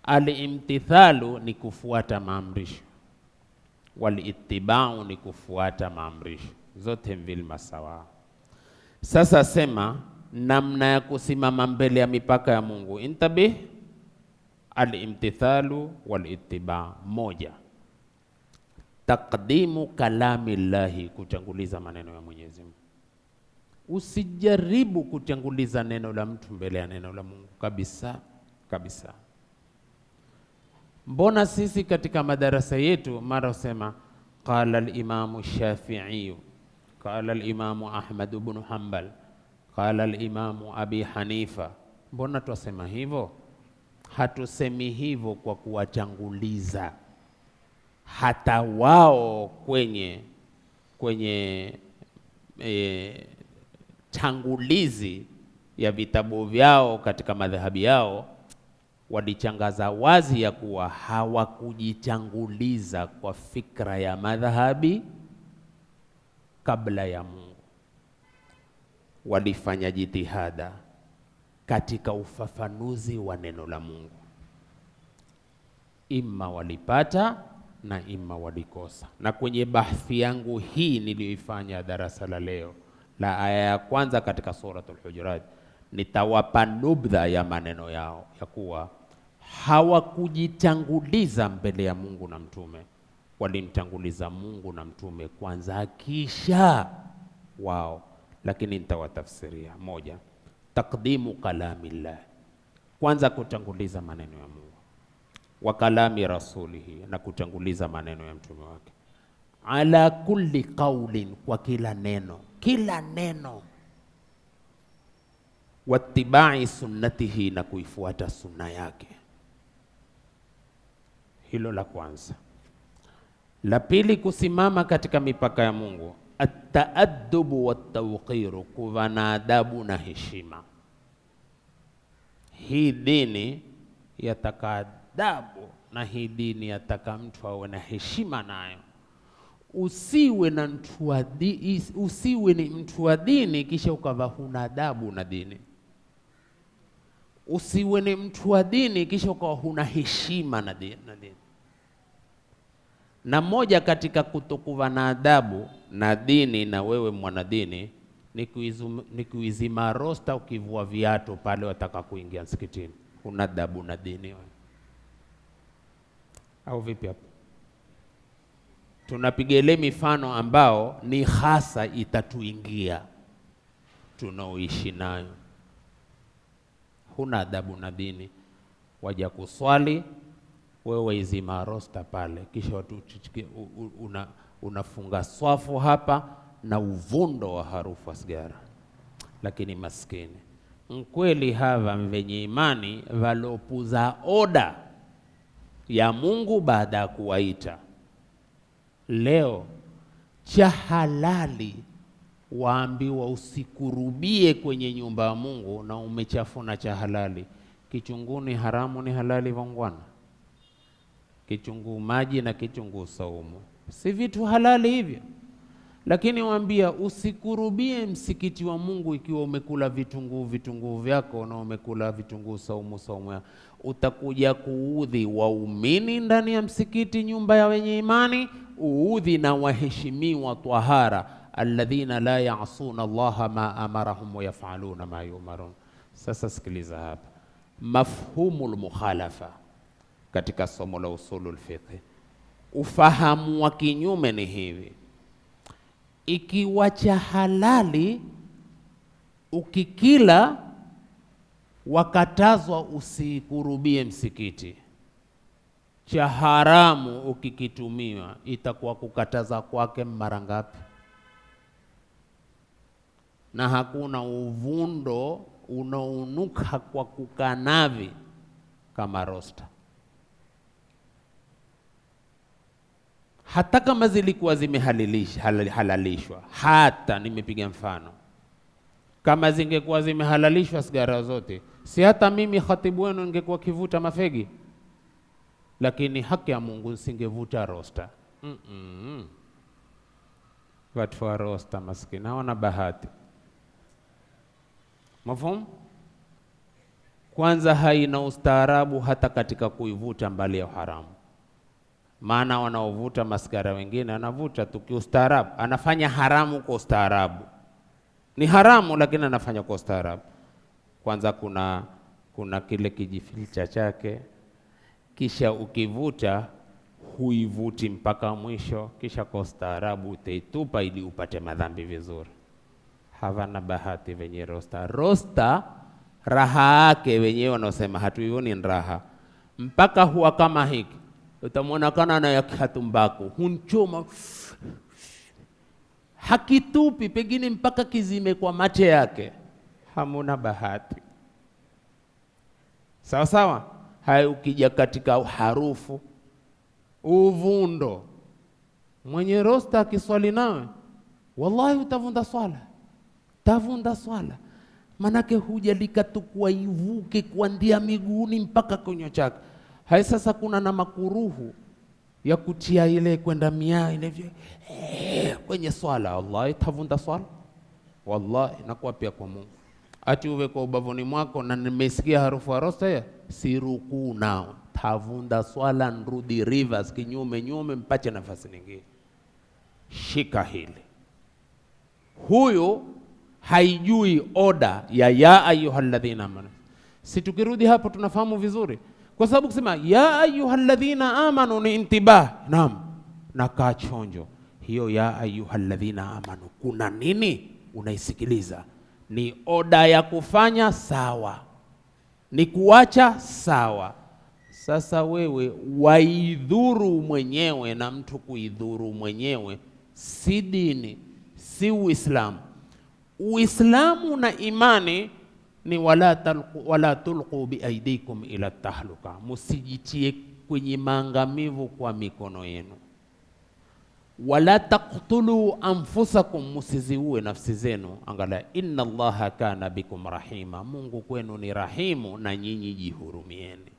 Al-imtithalu ni kufuata maamrisho, wal-ittiba'u ni kufuata maamrisho, zote vilma sawa. Sasa sema namna ya kusimama mbele ya mipaka ya Mungu. Intabih, al-imtithalu wal-ittiba'. Moja, taqdimu kalami llahi, kutanguliza maneno ya Mwenyezi Mungu. Usijaribu kutanguliza neno la mtu mbele ya neno la Mungu kabisa kabisa. Mbona sisi katika madarasa yetu mara usema qala al-imamu Shafi'i, qala al-imamu Ahmad ibn Hanbal, qala al-imamu Abi Hanifa? Mbona twasema hivyo? Hatusemi hivyo kwa kuwachanguliza hata wao kwenye tangulizi ya vitabu vyao katika madhahabi yao walichangaza wazi ya kuwa hawakujichanguliza kwa fikra ya madhahabi kabla ya Mungu. Walifanya jitihada katika ufafanuzi wa neno la Mungu, imma walipata na imma walikosa. Na kwenye bahthi yangu hii niliyoifanya darasa la leo la aya ya kwanza katika suratul Hujurat, nitawapa nubdha ya maneno yao ya kuwa hawakujitanguliza mbele ya Mungu na mtume, walimtanguliza Mungu na mtume kwanza kisha wao. Lakini nitawatafsiria. Moja, taqdimu kalamillah, kwanza kutanguliza maneno ya Mungu, wa kalami rasulihi, na kutanguliza maneno ya mtume wake, ala kulli qaulin, kwa kila neno, kila neno, wattibai sunnatihi, na kuifuata sunna yake. Hilo la kwanza. La pili, kusimama katika mipaka ya Mungu, at-taaddubu wat-tawqiru, kuwa na adabu na heshima. Hii dini yataka adabu, na hii dini yataka mtu awe na heshima nayo. Usiwe ni mtu wa dini kisha ukawa huna adabu na dini. Usiwe ni mtu wa dini kisha ukawa huna heshima na dini. Na moja katika kutokuwa na adabu na dini, na wewe mwanadini, ni kuizima rosta ukivua viatu pale wataka kuingia msikitini. Kuna adabu na dini wewe. Au vipi hapo? Tunapiga ile mifano ambao ni hasa itatuingia tunaoishi nayo. Huna adabu na dini, waja kuswali wewe waizima rosta pale, kisha watu unafunga swafu hapa na uvundo wa harufu wa sigara. Lakini maskini mkweli hawa mwenye imani walopuza oda ya Mungu baada ya kuwaita. Leo cha halali waambiwa usikurubie kwenye nyumba ya Mungu na umechafuna cha halali. Kichunguni haramu ni halali vongwana. Kichungu maji na kichungu saumu si vitu halali hivyo, lakini waambia usikurubie msikiti wa Mungu ikiwa umekula vitunguu vyako na umekula vitunguu saumu yako. Utakuja kuudhi waumini ndani ya msikiti, nyumba ya wenye imani, uudhi na waheshimiwa tahara, alladhina la ya'suna Allah ma amarahum wa yaf'aluna ma yu'marun. Sasa sikiliza hapa mafhumul mukhalafa katika somo la usulul fiqh. Ufahamu wa kinyume ni hivi: ikiwa cha halali ukikila wakatazwa usikurubie msikiti, cha haramu ukikitumiwa itakuwa kukataza kwake mara ngapi? Na hakuna uvundo unaonuka kwa kukanavi kama rosta. Hata kama zilikuwa zimehalalishwa, hata nimepiga mfano, kama zingekuwa zimehalalishwa sigara zote, si hata mimi khatibu wenu ningekuwa kivuta mafegi, lakini haki ya Mungu nisingevuta rosta. Watu wa rosta maskini hawana bahati. Mafhumu? Kwanza haina ustaarabu hata katika kuivuta mbali ya haramu. Maana wanaovuta maskara wengine anavuta tu kiustaarabu, anafanya haramu kwa ustaarabu. Ni haramu lakini anafanya kwa ustaarabu. Kwanza kuna kile kijifilcha chake, kisha ukivuta huivuti mpaka mwisho, kisha kwa ustaarabu utaitupa ili upate madhambi vizuri. Havana bahati wenye rosta. Rosta raha yake wenyewe wanaosema hatuioni raha, mpaka huwa kama hiki. Utamwona kana na yakhatumbaku hunchoma, hakitupi pengine mpaka kizime kwa mate yake. Hamuna bahati. Sawa sawa. Hai, ukija katika harufu, uvundo, mwenye rosta akiswali nawe wallahi utavunda swala. Manake hujalika tu kuivuke kuandia miguuni mpaka kwenye chake. Hai, sasa kuna na makuruhu ya kutia ile kwenda mia ile kwenye swala. Wallahi tavunda swala. Wallahi nakuapia kwa Mungu. Ati uwe kwa ubavuni mwako na nimesikia harufu ya rosta ya siruku nao. Tavunda swala, nrudi rivers kinyume mpache nafasi nyingine. Shika hili. Huyo haijui oda ya ayyuhalladhina amanu. Si tukirudi hapo tunafahamu vizuri. Kwa sababu kusema ya ayyuhalladhina amanu ni intibah. Naam, nakaa chonjo. Hiyo ya ayyuhalladhina amanu kuna nini? Unaisikiliza. Ni oda ya kufanya sawa, ni kuacha sawa. Sasa wewe waidhuru mwenyewe, na mtu kuidhuru mwenyewe si dini, si Uislamu. Uislamu na imani ni wala tulqu biaidikum ila tahluka, musijitie kwenye maangamivu kwa mikono yenu. Wala taqtulu anfusakum, musiziue nafsi zenu. Angalia, inna Allaha kana bikum rahima, Mungu kwenu ni rahimu na nyinyi jihurumieni.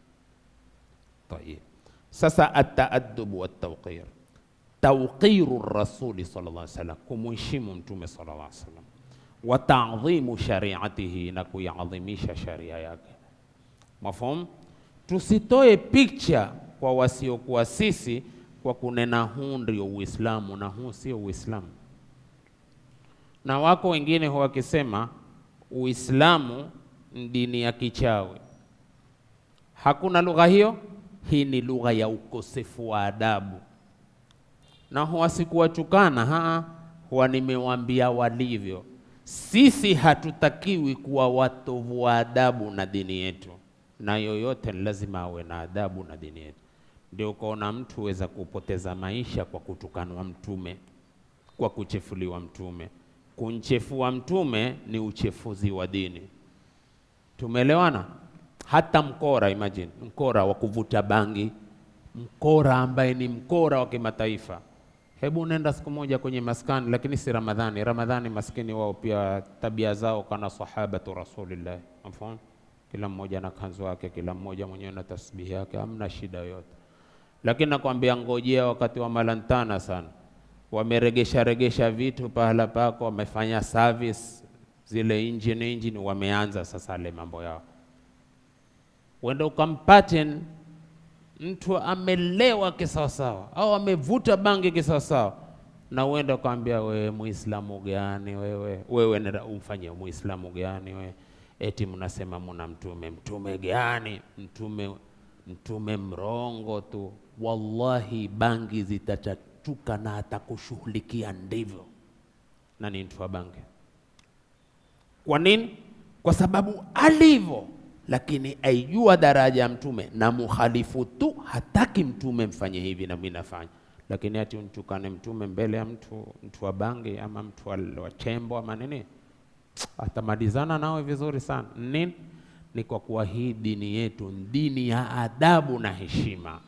Tayeb, sasa at-ta'addub wa at-tawqir. Tawqiru rasuli sallallahu alaihi wasallam, kumheshimu mtume sallallahu alaihi wasallam, wa ta'dhimu shari'atihi, na kuiadhimisha sharia yake. Mafhum? Tusitoe picture kwa wasiokuwa sisi kwa kunena huu ndio Uislamu na huu sio Uislamu. Na wako wengine huwa wakisema Uislamu ni dini ya kichawi. Hakuna lugha hiyo, hii ni lugha ya ukosefu wa adabu. Na huwa sikuwachukana, huwa nimewaambia walivyo. Sisi hatutakiwi kuwa watovu wa adabu na dini yetu, na yoyote lazima awe na adabu na dini yetu. Ndio ukaona mtu weza kupoteza maisha kwa kutukanwa mtume, kwa kuchefuliwa mtume. Kunchefua mtume ni uchefuzi wa dini. Tumeelewana? Hata mkora, imagine mkora wa kuvuta bangi, mkora ambaye ni mkora wa kimataifa. Hebu nenda siku moja kwenye maskani, lakini si Ramadhani. Ramadhani maskini wao pia tabia zao kana sahabatu Rasulillah. Mfano, kila mmoja na kanzu yake, kila mmoja mwenyewe na tasbihi yake, hamna shida yote. Lakini nakwambia ngojea wakati wa malantana sana. Wameregesha vitu pahala pako, wamefanya service zile engine wameanza sasa ile mambo yao. Wenda ukampate mtu amelewa kisawasawa au amevuta bangi kisawasawa, na uenda ukaambia wewe Muislamu gani wewe nenda umfanye Muislamu gani wewe, eti mnasema mna mtume gani? Mtume mrongo tu. Wallahi bangi zitachatuka na atakushughulikia ndivyo. Na ni mtu wa bangi. Kwa nini? Kwa sababu alivyo, lakini aijua daraja ya mtume, na mukhalifu tu hataki mtume mfanye hivi na mimi nafanya. Lakini ati untukane mtume mbele ya mtu wa bangi ama mtu wa chembo ama nini, atamalizana nawe vizuri sana. Nini? Ni kwa kuwa hii dini yetu dini ya adabu na heshima.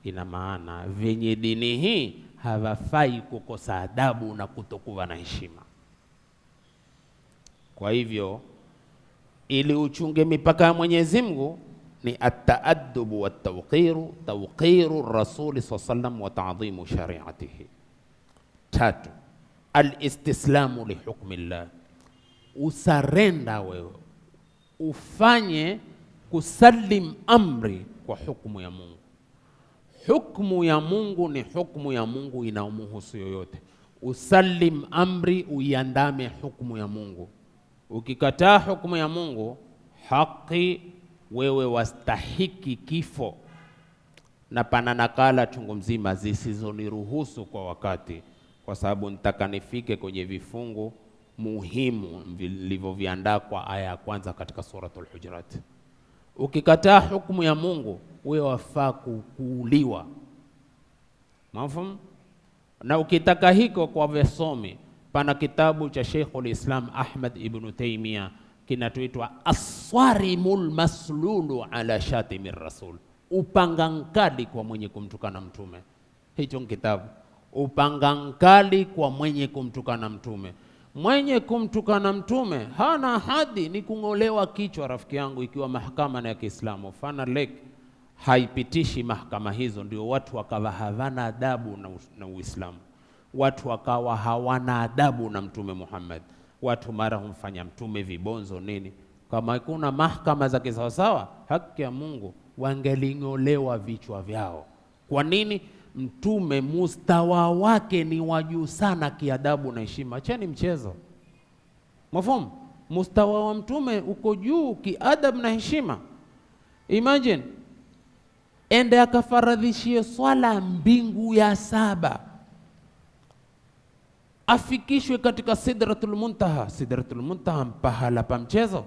Ina maana venye dini hii hawafai kukosa adabu na kutokuwa na heshima. Kwa hivyo ili uchunge mipaka ya Mwenyezi Mungu ni at-ta'addubu wat-tawqiru, tawqiru Rasul sallam wa ta'dhimu shari'atihi. 3, al-istislamu li hukmillah. Usarenda wewe, ufanye kusalim amri kwa hukumu ya Mungu. Hukumu ya Mungu ni hukumu ya Mungu, inaumuhusu yoyote. Usalim amri, uiandame hukumu ya Mungu. Ukikataa hukumu ya Mungu, haki wewe wastahiki kifo. Na pana nakala chungu mzima zisizoniruhusu kwa wakati, kwa sababu nitaka nifike kwenye vifungu muhimu vilivyoviandaa kwa aya ya kwanza katika suratul Hujurat. Ukikataa hukumu ya Mungu, wewe wafaa kuuliwa. Mafhum? Na ukitaka hiko kwa vesomi, pana kitabu cha Sheikhul Islam Ahmad ibn Taymiyyah kinatuitwa As-Swarimul Maslulu ala Shatimir Rasul. Upanga nkali kwa mwenye kumtukana mtume. Hicho kitabu, upanga nkali kwa mwenye kumtukana mtume. Mwenye kumtukana mtume hana hadi, ni kungolewa kichwa rafiki yangu, ikiwa mahakama na ya Kiislamu. Fana lek haipitishi mahakama hizo, ndio watu wakawa hawana adabu na Uislamu. Watu wakawa hawana adabu na Mtume Muhammad. Watu mara humfanya mtume vibonzo nini. Kama kuna mahakama za kisawasawa, haki ya Mungu, wangelingolewa vichwa vyao. Kwa nini? Mtume mustawa wake ni wajuu sana kiadabu na heshima. Acheni mchezo. Mafhumu? Mustawa wa mtume uko juu kiadab na heshima. Imagine ende akafaradhishie swala mbingu ya 7, afikishwe katika Sidratul Muntaha. Sidratul Muntaha mpahala pa mchezo?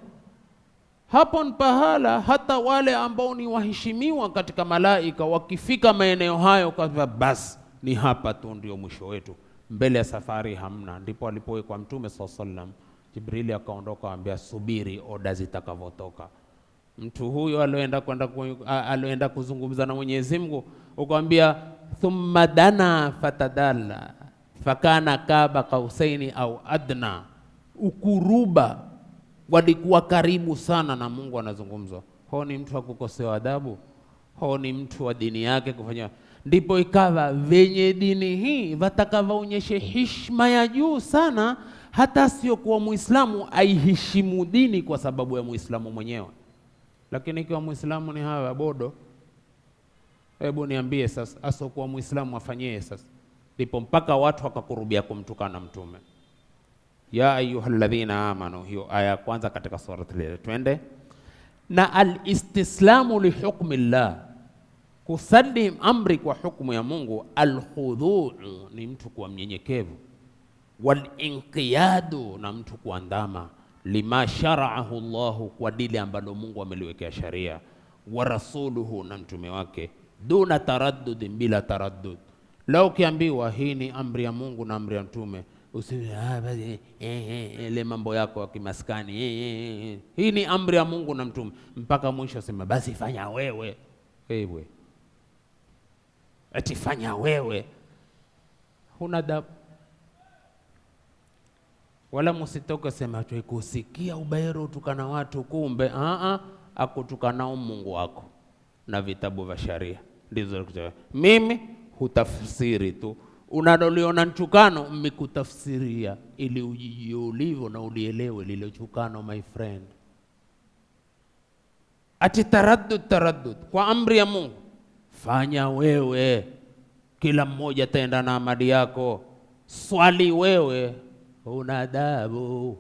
Hapo mpahala hata wale ambao ni waheshimiwa katika malaika wakifika maeneo hayo kwa basi ni hapa tu ndio mwisho wetu, mbele ya safari hamna. Ndipo alipowekwa Mtume SAW, Jibrili akaondoka akamwambia subiri oda zitakavotoka. Mtu huyo aloenda kuzungumza na Mwenyezi Mungu, ukamwambia thumma dana fatadalla fakana kaba kausaini au adna. Ukuruba, walikuwa karibu sana na Mungu anazungumzwa. Huo ni mtu wa kukosewa adabu? Huo ni mtu wa dini yake kufanya? Ndipo ikawa venye dini hii watakavaonyeshe heshima ya juu sana, hata sio kuwa Muislamu aiheshimu dini kwa sababu ya Muislamu mwenyewe. Lakini ikiwa Muislamu ni hawa bodo, hebu niambie sasa, asokuwa Muislamu afanyie sasa? Ndipo mpaka watu wakakurubia kumtukana mtume. ya ayyuhalladhina amanu, hiyo aya ya kwanza katika sura ile. Twende na al-istislamu li hukmillah, kusalim amri kwa hukumu ya Mungu. Al-khudhu'u ni mtu kuwa mnyenyekevu, wal-inqiyadu na mtu kuandama, lima shara'ahu Allahu, kwa dili ambalo Mungu ameliwekea sharia, wa rasuluhu na mtume wake, duna taraddud, bila taraddud. Lau ukiambiwa hii ni amri ya Mungu na amri ya mtume, usiwe ile mambo yako ya kimaskani, hii ni amri ya Mungu na mtume, mpaka mwisho sema basi fanya wewe. Wewe ati fanya wewe, huna adabu. Wala msitoke sema tuikusikia ubairo utukana watu, kumbe akutukanao Mungu wako na vitabu vya sharia. Ndizo mimi hutafsiri tu, unaloliona nchukano mmekutafsiria ili ujijue ulivyo na ulielewe lile chukano, my friend. Ati taraddud kwa amri ya Mungu, fanya wewe, kila mmoja taenda na amali yako. Swali wewe, huna adabu,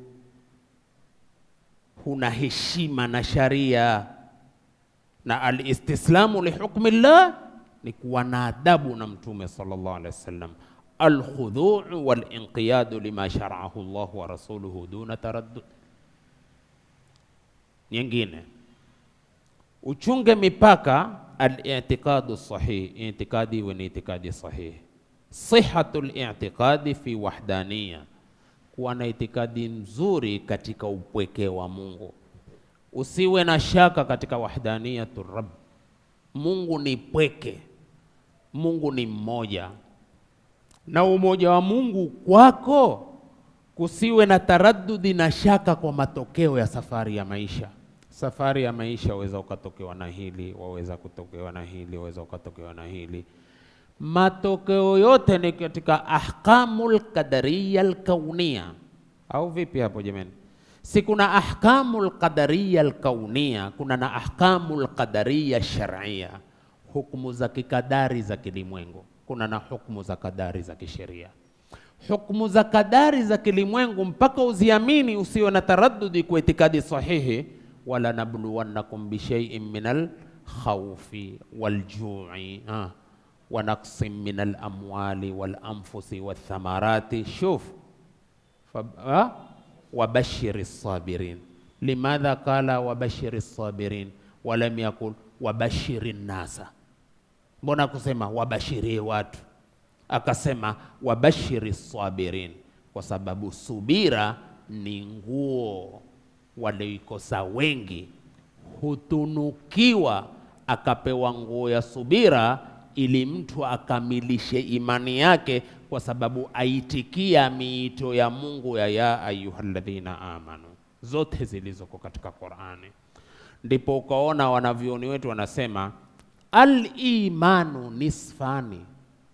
huna heshima na sharia. Na al-istislamu li hukmillah ni kuwa na adabu na mtume sallallahu alaihi wasallam. Al-khudhu'u wal-inqiyadu lima shara'ahu Allah wa rasuluhu duna taraddud. Nyingine, uchunge mipaka. Al-i'tiqadu sahih, i'tiqadi wa i'tiqadi sahih. Sihhatul i'tiqadi fi wahdaniyya, kuwa na itikadi nzuri katika upweke wa Mungu. Usiwe na shaka katika wahdaniyatur rabb. Mungu ni pweke, Mungu ni mmoja, na umoja wa Mungu kwako kusiwe na taraddudi na shaka kwa matokeo ya safari ya maisha. Safari ya maisha waweza ukatokewa na hili, waweza kutokewa na hili, waweza ukatokewa na hili. Matokeo yote ni katika ahkamul qadariyya al-kauniyya, au vipi hapo jamani? Si kuna ahkamul qadariyya al-kauniyya, kuna na ahkamul qadariyya shar'iyya, hukumu za kikadari za kilimwengu, kuna na hukumu za kadari za kisheria. Hukumu za kadari za kilimwengu mpaka uziamini, usiwe na taraddudi kwa itikadi sahihi. Wala nabluwannakum bi shay'in minal khawfi wal ju'i wa naqsin minal amwali wal anfusi wath thamarati. Shuf wabashiris sabirin. Limadha qala wabashiris sabirin wa lam yakul wabashirin nasa? Mbona kusema wabashirie watu akasema wabashiris sabirin? Kwa sababu subira ni nguo walioikosa wengi, hutunukiwa akapewa nguo ya subira ili mtu akamilishe imani yake, kwa sababu aitikia miito ya Mungu ya ayyuhalladhina amanu, zote zilizoko katika Qur'ani. Ndipo ukaona wanavyoni wetu wanasema al-imanu nisfani,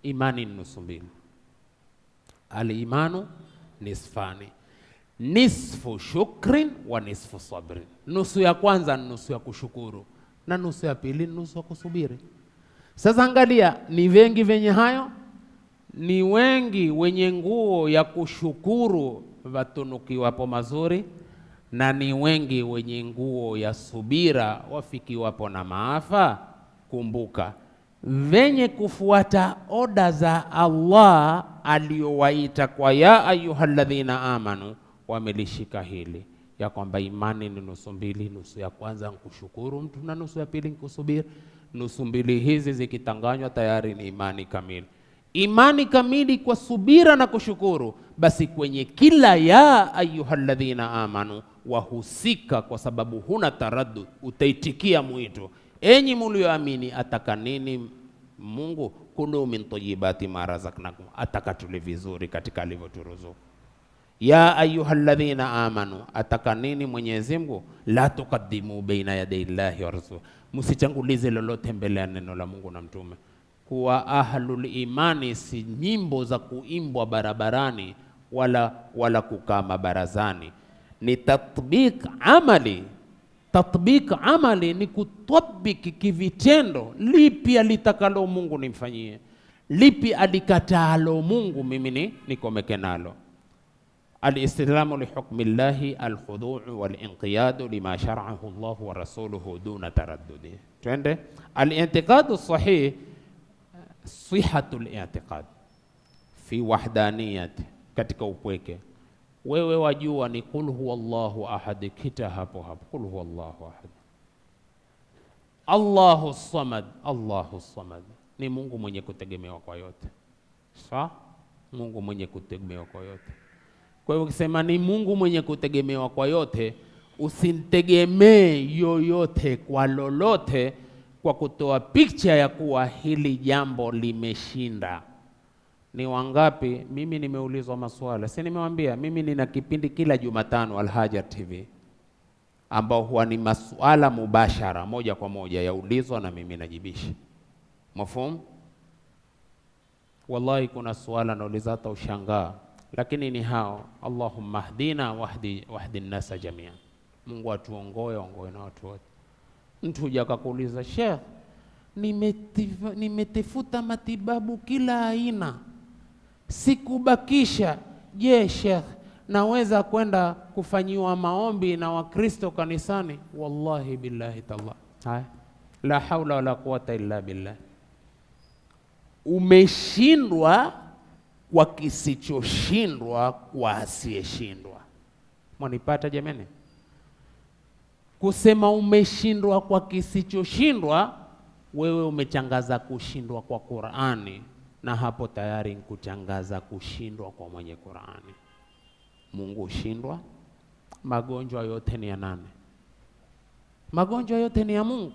imani ni nusu mbili. Al-imanu nisfani, nisfu shukrin wa nisfu sabrin. Nusu ya kwanza ni nusu ya kushukuru na nusu ya pili ni nusu ya kusubiri. Sasa angalia, ni wengi wenye hayo, ni wengi wenye nguo ya kushukuru watunukiwapo mazuri, na ni wengi wenye nguo ya subira wafikiwapo na maafa. Kumbuka, wenye kufuata oda za Allah aliyowaita kwa ya ayyuhalladhina amanu, wamelishika hili ya kwamba imani ni nusu mbili. Nusu ya kwanza kushukuru mtu na nusu ya pili kusubiri. Nusu mbili hizi zikitanganywa tayari ni imani kamili. Imani kamili kwa subira na kushukuru, basi kwenye kila ya ayyuhalladhina amanu wahusika, kwa sababu huna taraddud, utaitikia mwito. Enyi mlioamini, ataka nini Mungu? Kulu min tayyibati ma razaqnakum, ataka tule vizuri katika alivyoturuzuku. Ya ayyuhalladhina amanu, ataka nini Mwenyezi Mungu? La tuqaddimu baina yaday Allahi wa rasul, msichangulize lolote mbele ya neno la Mungu na mtume. Kuwa ahlul imani si nyimbo za kuimbwa barabarani wala kukaa mabarazani, ni tatbiq amali. Tatbiq amali ni kutabiki kivitendo, lipi alitakalo Mungu nimfanyie, lipi alikataalo Mungu mimi nikomeke nalo. Al-istislamu li hukmi llahi al-khudu'u wal-inqiyadu lima shar'ahu Allahu wa rasuluhu duna taraddudi. Twende. Al-i'tiqadu sahih sihatul i'tiqad fi wahdaniyati, katika upweke. Wewe wajua ni kul huwallahu ahad, kita hapo hapo kul huwallahu ahad. Allahu samad, Allahu samad ni Mungu mwenye kutegemewa kwa yote. Sawa? Mungu mwenye kutegemewa kwa yote. Kwa hiyo ukisema ni Mungu mwenye kutegemewa kwa yote, usintegemee yoyote kwa lolote kwa kutoa picha ya kuwa hili jambo limeshinda. Ni wangapi? Mimi nimeulizwa maswala, si nimewambia mimi nina kipindi kila Jumatano Al-Hajar TV ambao huwa ni masuala mubashara, moja kwa moja yaulizwa na mimi najibisha. Mafhumu? Wallahi kuna swala nauliza hata ushangaa, lakini ni hao Allahumma hdina wahdi nasa jamia. Mungu atuongoe, ongoe na watu wote. Mtu huja akakuuliza, Sheikh, nimetafuta matibabu kila aina sikubakisha, je, Sheikh, naweza kwenda kufanyiwa maombi na Wakristo kanisani? Wallahi billahi tallah, haya, la haula wala quwata illa billah. Umeshindwa kwa kisichoshindwa kwa asiyeshindwa. Mwanipata jamani? Kusema umeshindwa kwa kisichoshindwa, wewe umechangaza kushindwa kwa Qur'ani, na hapo tayari nkuchangaza kushindwa kwa mwenye Qur'ani. Mungu ushindwa. Magonjwa yote ni ya nani? Magonjwa yote ni ya Mungu.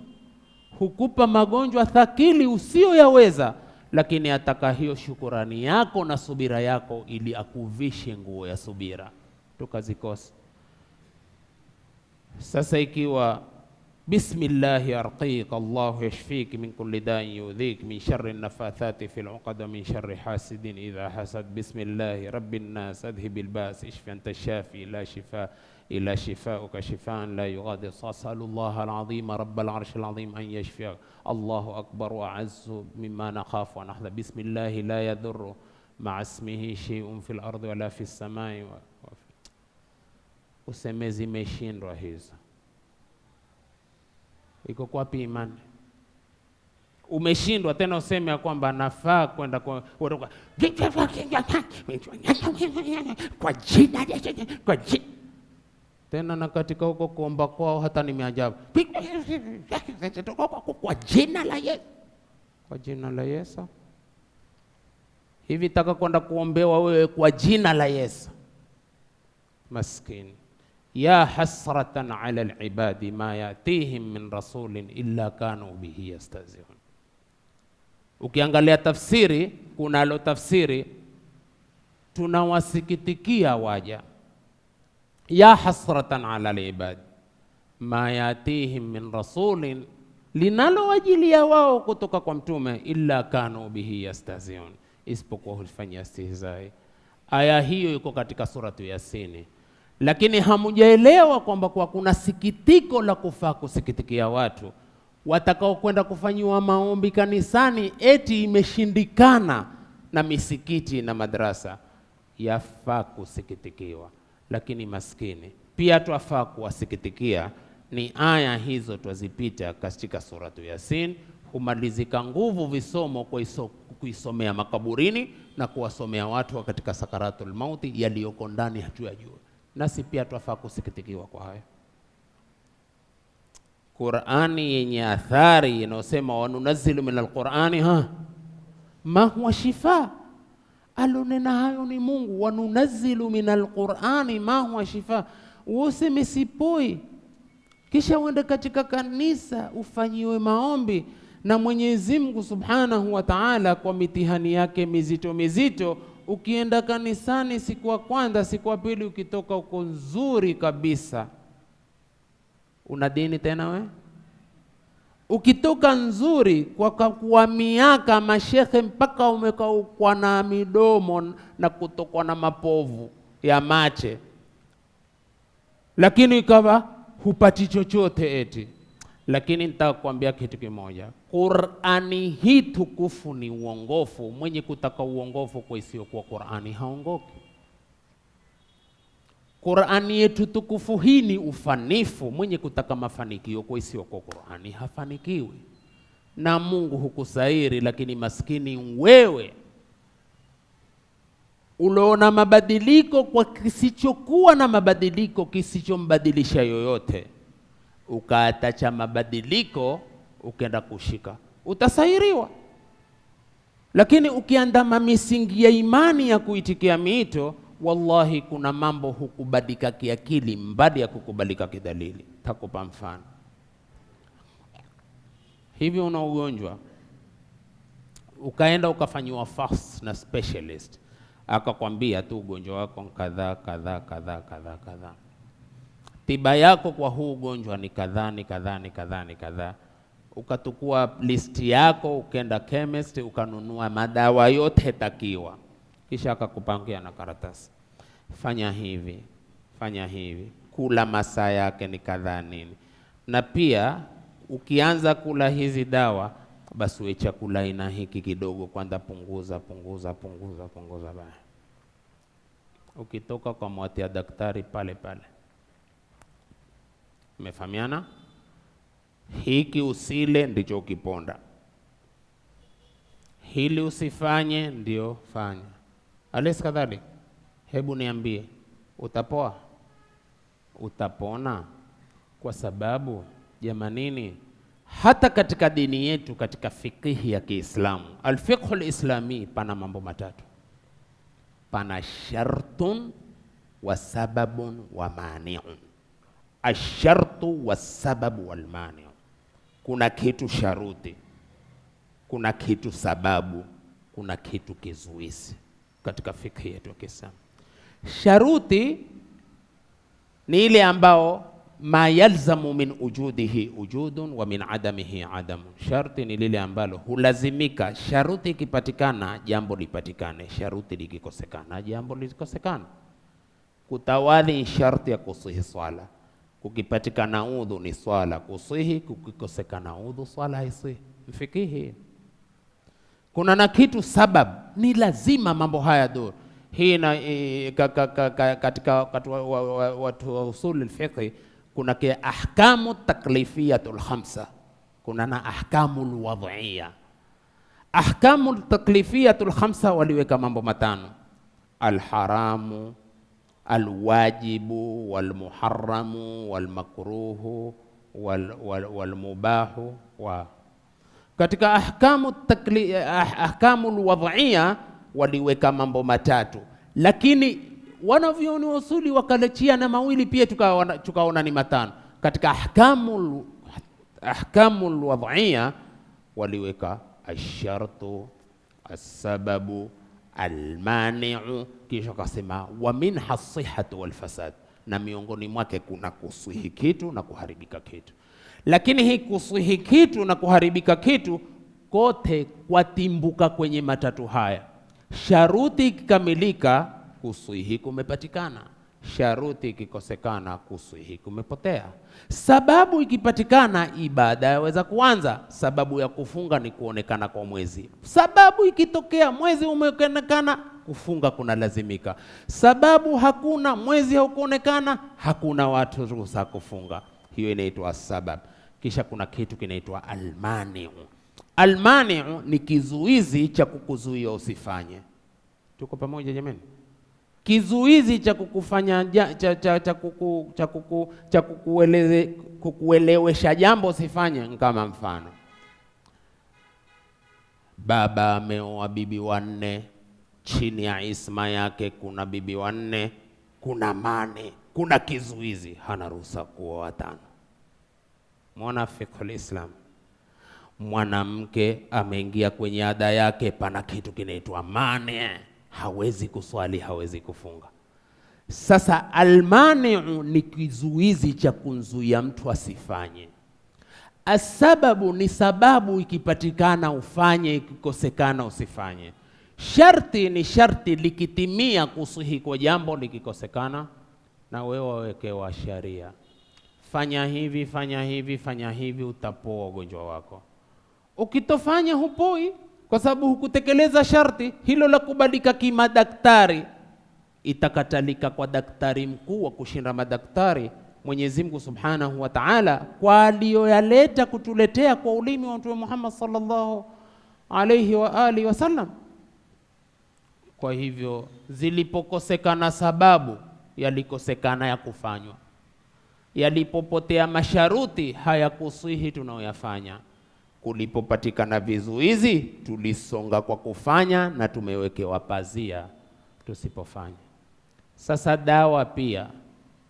Hukupa magonjwa thakili usiyoyaweza, lakini ataka hiyo shukurani yako na subira yako ili akuvishe nguo ya subira. Tukazikosa. Sasa ikiwa bismillahi arqiq Allahu yashfik min kulli da'in yudhik min sharri nafathati fil 'uqad wa min sharri hasidin idha hasad, bismillahi rabbin nas adhhibil ba's ishfi anta shafi la shifa ila shifauka shifaan la yughadiru. Asalullaha al-azim rabbal arshil azim an yashfiya. Allahu akbar wa azzu mimma nakhafu wa nahdha. Bismillahi la yadurru ma'a ismihi shay'un fil ardi wala fis samai. Useme zimeshindwa hizo. Iko kwapi imani? Umeshindwa tena useme ya kwamba nafaa kwenda kwa jina tena, na katika huko kuomba kwao hata nimeajabu, kwa jina la Yesu, kwa jina la Yesu. Hivi taka kwenda kuombewa wewe kwa jina la Yesu? Maskini. Ya hasratan ala al-ibadi ma yatihim min rasulin illa kanu bihi yastazihun. Ukiangalia tafsiri, kunalo tafsiri tunawasikitikia waja. Ya hasratan ala al-ibad ma yatihim min rasulin, linalowajilia wao kutoka kwa mtume, illa kanu bihi yastazihun, isipokuwa hufanya istihzai. Aya hiyo iko katika suratu Yasini. Lakini hamujaelewa kwamba kwa kuna sikitiko la kufaa kusikitikia watu watakao kwenda kufanyiwa maombi kanisani, eti imeshindikana na misikiti na madrasa, yafaa kusikitikiwa. Lakini maskini pia twafaa kuwasikitikia. Ni aya hizo twazipita katika suratu Yasin, humalizika nguvu visomo kuisomea makaburini na kuwasomea watu katika sakaratul mauti yaliyoko ndani hatuyajua. Nasi pia twafaa kusikitikiwa kwa hayo. Qur'ani yenye athari inayosema wanunazilu minal Qur'ani ma huwa shifa, alonena hayo ni Mungu. Wanunazilu minal Qur'ani ma huwa shifa. Useme sipoi kisha uende katika kanisa ufanyiwe maombi na Mwenyezi Mungu Subhanahu wa Ta'ala kwa mitihani yake mizito mizito. Ukienda kanisani siku ya kwanza, siku ya pili ukitoka uko nzuri kabisa, una dini tena we? Ukitoka nzuri kwa miaka mashekhe mpaka umekaukwa na midomo na kutokwa na mapovu ya mache, lakini ikawa hupati chochote eti. Lakini nitaka kuambia kitu kimoja, Qur'ani hii tukufu ni uongofu. Mwenye kutaka uongofu kwa isiyokuwa Qur'ani haongoki. Qur'ani yetu tukufu hii ni ufanifu. Mwenye kutaka mafanikio kwa isiyo kwa Qur'ani hafanikiwi. Na Mungu hukusairi, lakini maskini wewe uloona mabadiliko kwa kisichokuwa na mabadiliko, kisichombadilisha yoyote, ukaatacha mabadiliko ukenda kushika, utasairiwa. Lakini ukiandama misingi ya imani ya kuitikia miito, wallahi kuna mambo hukubadika kiakili mbadi ya kukubalika kidalili. Takupa mfano. Hivi una ugonjwa, ukaenda ukafanyiwa fast na specialist, akakwambia tu ugonjwa wako kadha kadha kadha kadha kadha, tiba yako kwa huu ugonjwa ni kadha ni kadha ni kadha ni kadha. Ukatukua listi yako, ukenda chemist, ukanunua madawa yote takiwa, kisha akakupangia na karatasi, fanya hivi, fanya hivi, kula masaa yake ni kadha nini. Na pia ukianza kula hizi dawa, basi we chakula ina hiki kidogo kwanza, punguza punguza punguza punguza baya. Ukitoka kwa mwatia daktari pale pale, umefahamiana? Hiki usile ndicho ukiponda, hili usifanye ndio fanya. Alesi kadhalik. Hebu niambie, utapoa? Utapona? Kwa sababu jamanini, hata katika dini yetu, katika fikihi ya Kiislamu, al-fiqh al-islami, pana mambo matatu. Pana shartun wa sababun wa mani'un. Ashartu wa sababu wal mani'u. Kuna kitu sharuti, kuna kitu sababu, kuna kitu kizuizi katika fikihi yetu ya Kiislamu. Sharuti ni ile ambao ma yalzamu min ujudihi ujudun wa min adamihi adamun. Sharti ni lile ambalo hulazimika, sharuti ikipatikana jambo lipatikane, sharuti likikosekana jambo likosekana. Kutawadhi ni sharti ya kusihi swala, kukipatikana udhu ni swala kusihi, kukikosekana udhu swala haisihi. Mfikihi. Kuna na kitu sabab, ni lazima mambo haya duru. Hii na katika watu wa usul al-fiqh kuna kia ahkamu taklifiyatul khamsa, kuna na ahkamu wad'iyya. Ahkamu taklifiyatul khamsa waliweka mambo matano: alharamu, alwajibu, walmuharramu, walmakruhu, walmubahu. Katika ahkamu alwad'iyya waliweka mambo matatu, lakini wanavyoni usuli wakalechia na mawili pia tukaona ni matano. Katika ahkamu alwad'iyya waliweka ashartu, assababu, almani'u, kisha kasema wa minha sihhatu walfasad, na miongoni mwake kuna kusihi kitu na kuharibika kitu. Lakini hii kusihi kitu na kuharibika kitu kote kwatimbuka kwenye matatu haya. Sharuti ikikamilika, kusihi kumepatikana. Sharuti ikikosekana, kusihi kumepotea. Sababu ikipatikana, ibada yaweza kuanza. Sababu ya kufunga ni kuonekana kwa mwezi. Sababu ikitokea mwezi umeonekana, kufunga kuna lazimika. Sababu hakuna, mwezi haukuonekana, hakuna watu ruhusa kufunga. Hiyo inaitwa sabab. Kisha kuna kitu kinaitwa almani'u. Almani'u ni kizuizi cha kukuzuia usifanye. Tuko pamoja jamani? Kizuizi cha kukufanya cha kukuelewesha jambo usifanye. Kama mfano, baba ameoa bibi wanne, chini ya isma yake kuna bibi wanne, kuna mane, kuna kizuizi, hana ruhusa kuoa watano. Mwana fiqhul Islam. Mwanamke ameingia kwenye ada yake, pana kitu kinaitwa mane, hawezi kuswali, hawezi kufunga. Sasa almani'u ni kizuizi cha kumzuia mtu asifanye. Asababu ni sababu, ikipatikana ufanye, ikikosekana usifanye. Sharti ni sharti, likitimia kusihi kwa jambo, likikosekana na wewe wawekewa sharia, fanya hivi, fanya hivi, fanya hivi, utapoa ugonjwa wako. Ukitofanya hupoi, kwa sababu hukutekeleza sharti hilo la kubadika kimadaktari. itakatalika kwa daktari mkuu wa kushinda madaktari, Mwenyezi Mungu Subhanahu wa Ta'ala, kwa aliyoyaleta kutuletea kwa ulimi wa Mtume Muhammad sallallahu alayhi wa alihi wasallam. Kwa hivyo zilipokosekana sababu, yalikosekana ya kufanywa. Yalipopotea masharuti, hayakusihi tunaoyafanya. Kulipopatikana vizuizi, tulisonga kwa kufanya, na tumewekewa pazia tusipofanya. Sasa dawa pia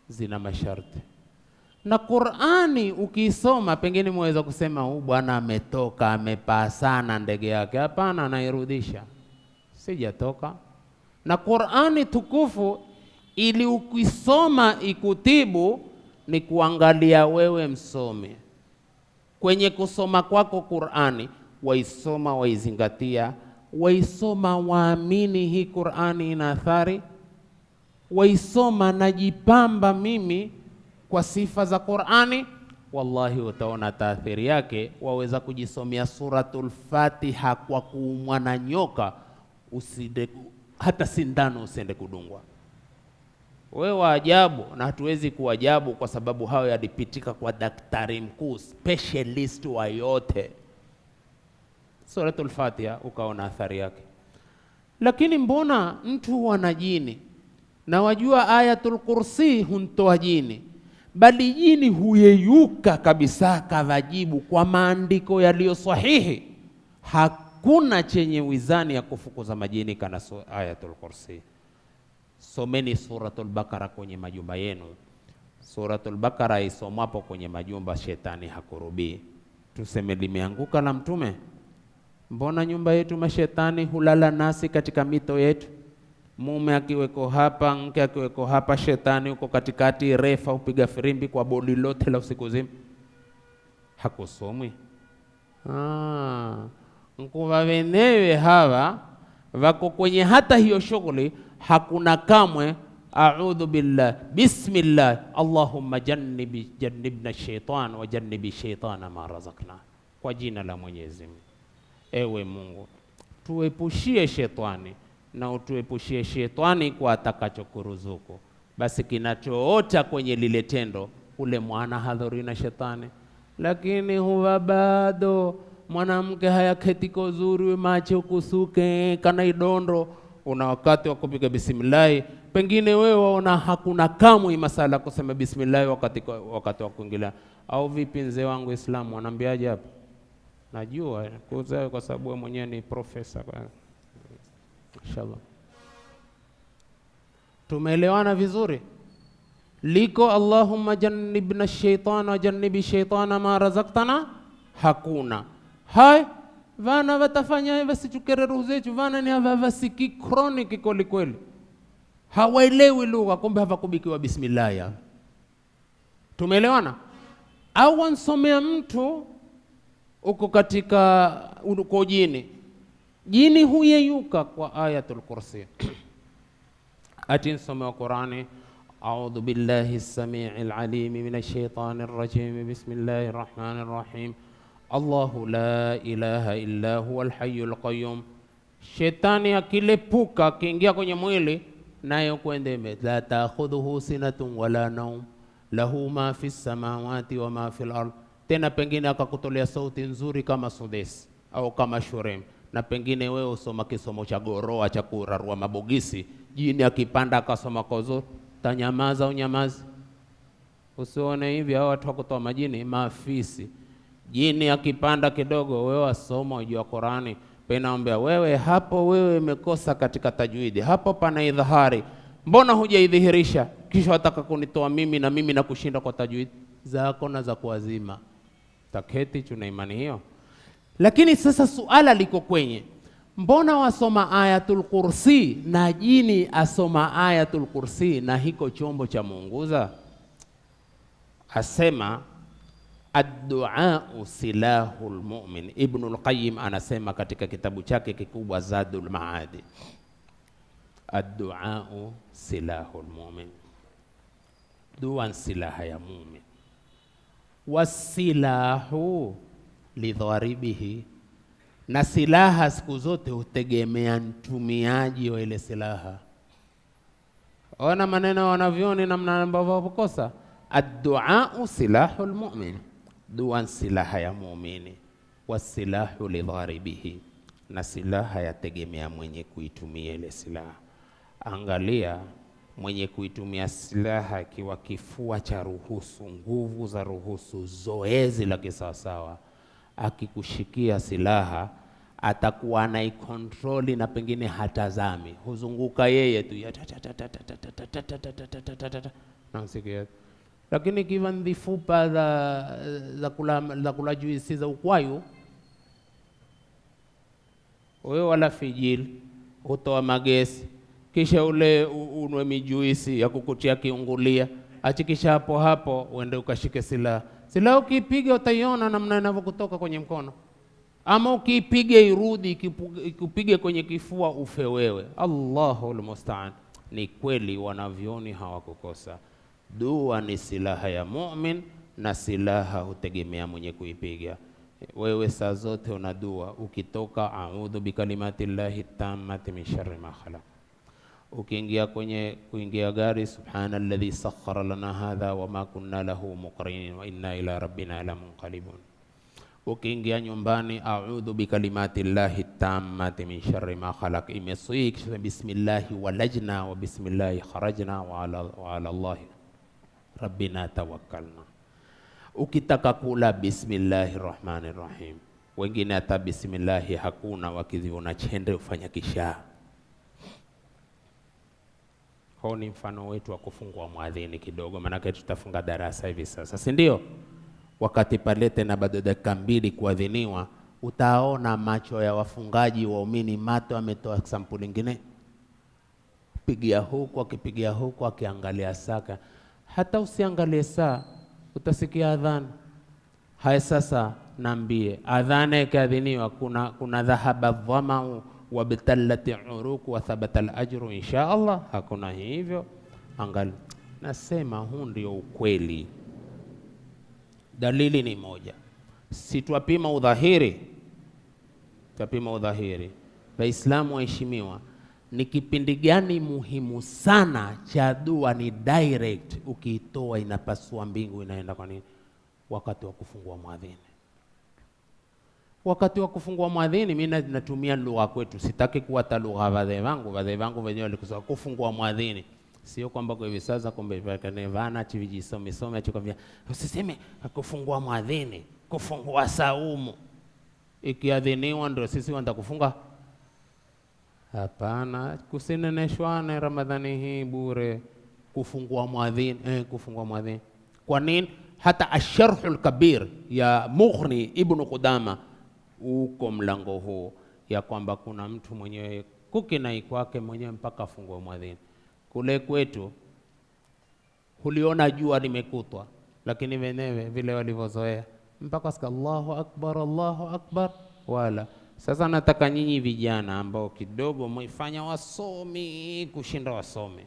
zina masharti, na Qur'ani ukisoma pengine mweza kusema huyu bwana ametoka amepaa sana ndege yake. Hapana, nairudisha, sijatoka. Na Qur'ani tukufu ili ukisoma ikutibu ni kuangalia wewe msome. Kwenye kusoma kwako Qur'ani, waisoma waizingatia, waisoma waamini hii Qur'ani ina athari, waisoma najipamba mimi kwa sifa za Qur'ani, wallahi utaona taathiri yake. Waweza kujisomea suratul Fatiha kwa kuumwa na nyoka, usinde hata sindano usende kudungwa. Wewe waajabu, na hatuwezi kuajabu kwa sababu hayo yalipitika kwa daktari mkuu specialist wa yote. Suratul Fatiha ukaona athari yake. Lakini mbona mtu wana jini na wajua Ayatul Kursi huntoa jini, bali jini huyeyuka kabisa kadhajibu kwa maandiko yaliyo sahihi. Hakuna chenye wizani ya kufukuza majini kana Ayatul Kursi. Someni Suratul Bakara kwenye majumba yenu. Suratul Bakara isomwapo kwenye majumba, shetani hakurubii. Tuseme limeanguka la Mtume. Mbona nyumba yetu mashetani hulala nasi katika mito yetu? Mume akiweko hapa, mke akiweko hapa, shetani uko katikati, refa upiga firimbi kwa bodi lote la usiku zima. Hakusomwi. Nkuwa wenyewe hawa wako kwenye hata hiyo shughuli, hakuna kamwe a'udhu billah, bismillah, Allahumma jannibna shaitan wa jannibi shaitana ma razaqna. Kwa jina la Mwenyezi Mungu, ewe Mungu tuepushie shetani na utuepushie shetani kwa atakachokuruzuku. Basi kinachoota kwenye lile tendo, ule mwana hadhuri na shetani. Lakini huwa bado mwanamke hayaketiko zuri, macho kusuke kana idondo, una wakati wa kupiga bismillah, pengine wewe waona hakuna kamwe masala kusema bismillah wakati wa kuingilia. Au vipi mzee wangu Islamu, anambiaje hapa? Najua kwa sababu wewe mwenyewe ni profesa. Inshallah tumeelewana vizuri. Liko Allahumma jannibna shaitana wa jannibi shaitana ma razaqtana, hakuna. Hai vana watafanya hivyo, sichukere ruhu zetu vana ni havasiki chronic kweli kweli, hawaelewi lugha, kumbe hawakubikiwa bismillah ya. Tumeelewana? Au wansomea mtu uko katika uko jini huyeyuka kwa Ayatul Kursi. Ati nsome wa Qur'ani, a'udhu billahi as-sami'il alim minash shaitanir rajim, bismillahir rahmanir rahim, Allahu la ilaha illa huwal hayyul qayyum. Shetani akilepuka akiingia kwenye mwili, nayo kwende la ta'khudhuhu sinatun wala naum, lahu ma fis samawati wa ma fil ard. Tena pengine akakutolea sauti nzuri kama Sudesi au kama Shurem, na pengine wewe usoma kisomo cha goroa cha kurarua mabogisi, jini akipanda akasoma kozo, tanyamaza unyamazi. Usione hivi hao watu wakutoa majini maafisi. Jini akipanda kidogo, wewe wasoma ujua Qur'ani, penaombea wewe hapo, wewe umekosa katika tajwidi, hapo pana idhahari, mbona hujaidhihirisha? Kisha wataka kunitoa mimi na mimi na kushinda kwa tajwidi zako na za kuazima. Taketi tuna imani hiyo. Lakini sasa suala liko kwenye, mbona wasoma Ayatul Kursi na jini asoma Ayatul Kursi na hiko chombo cha muunguza? Asema ad-du'a silahul mu'min. Ibnul Qayyim anasema katika kitabu chake kikubwa Zadul Maadi, ad-du'a silahul mu'min, dua silaha ya mu'min. Wasilahu lidharibihi, na silaha siku zote hutegemea mtumiaji wa ile silaha. Ona maneno wanavyoni namna ambavyo wakosa. Ad-du'a silahul mu'min, dua silaha ya muumini. Wasilahu lidharibihi, na silaha yategemea mwenye kuitumia ile silaha. Angalia, mwenye kuitumia silaha akiwa kifua cha ruhusu, nguvu za ruhusu, zoezi la kisawasawa, akikushikia silaha atakuwa anaikontroli na pengine hatazami, huzunguka yeye tu nasikia. Lakini kiwa ndifupa za kula juisi za ukwayu, wewe wala fijil, utoa magesi, kisha ule unwe mijuisi ya kukutia kiungulia, achikisha hapo uende ukashike silaha. Silaha ukipiga utaiona namna inavyokutoka kwenye mkono, ama ukipiga irudi ikupige kwenye kifua ufe wewe. Allahul musta'an. Ni kweli wanavyoni hawakukosa. Dua ni silaha ya mu'min, na silaha hutegemea mwenye kuipiga. Wewe saa zote una dua, ukitoka a'udhu bikalimati llahi tammati min sharri ma khalaq. Ukiingia kuingia gari, subhanalladhi sakhkhara lana hadha wama kunna lahu muqrinin wa inna ila rabbina lamunqalibun. Ukiingia nyumbani, a'udhu bikalimati llahi tammati min sharri ma khalaq. Imeswik bismillahi walajna wa bismillahi kharajna wa ala allahi rabbina tawakkalna. Ukitaka kula, bismillahir rahmanir rahim. Wengine hata bismillahi hakuna, wakiziona chende ufanya kisha. Huu ni mfano wetu wa kufungua muadhini kidogo, maana tutafunga darasa hivi sasa, si ndio? Wakati pale tena bado dakika 2 kuadhiniwa, utaona macho ya wafungaji waumini mato ametoa sampuli nyingine, pigia huku akipigia huku akiangalia saka. Hata usiangalie saa, utasikia adhan. Haya sasa naambie, adhana ikadhiniwa, kuna dhahaba dhamau wa bitallati uruku wa thabata al-ajru insha Allah. Hakuna hivyo. Angalia, nasema huu ndio ukweli. Dalili ni moja, si tuapima udhahiri, tuapima udhahiri. Waislamu waheshimiwa, ni kipindi gani muhimu sana cha dua? Ni direct, ukiitoa inapasua mbingu, inaenda. Kwa nini? Wakati wa kufungua muadhini. Wakati wa kufungua muadhini, mimi natumia lugha kwetu, sitaki kuwata lugha wazee wangu wenyewe walikusema kufungua muadhini. Sio kwamba kwa hivi sasa kumbe vana chivijisome achikwambia usiseme kufungua muadhini, kufungua saumu. Ikiadhiniwa ndio sisi wanda kufunga? Hapana, kusineneshwane Ramadhani hii bure. Kufungua muadhini, kufungua muadhini. Kwa nini? Hata Asharhul Kabir ya Mughni Ibn Qudama uko mlango huu, ya kwamba kuna mtu mwenyewe kukinai kwake mwenyewe mpaka afungua muadhini. Kule kwetu huliona jua limekutwa, lakini wenyewe vile walivyozoea mpaka sika Allahu akbar wala. Sasa nataka nyinyi vijana ambao kidogo mwaifanya wasomi kushinda wasomi,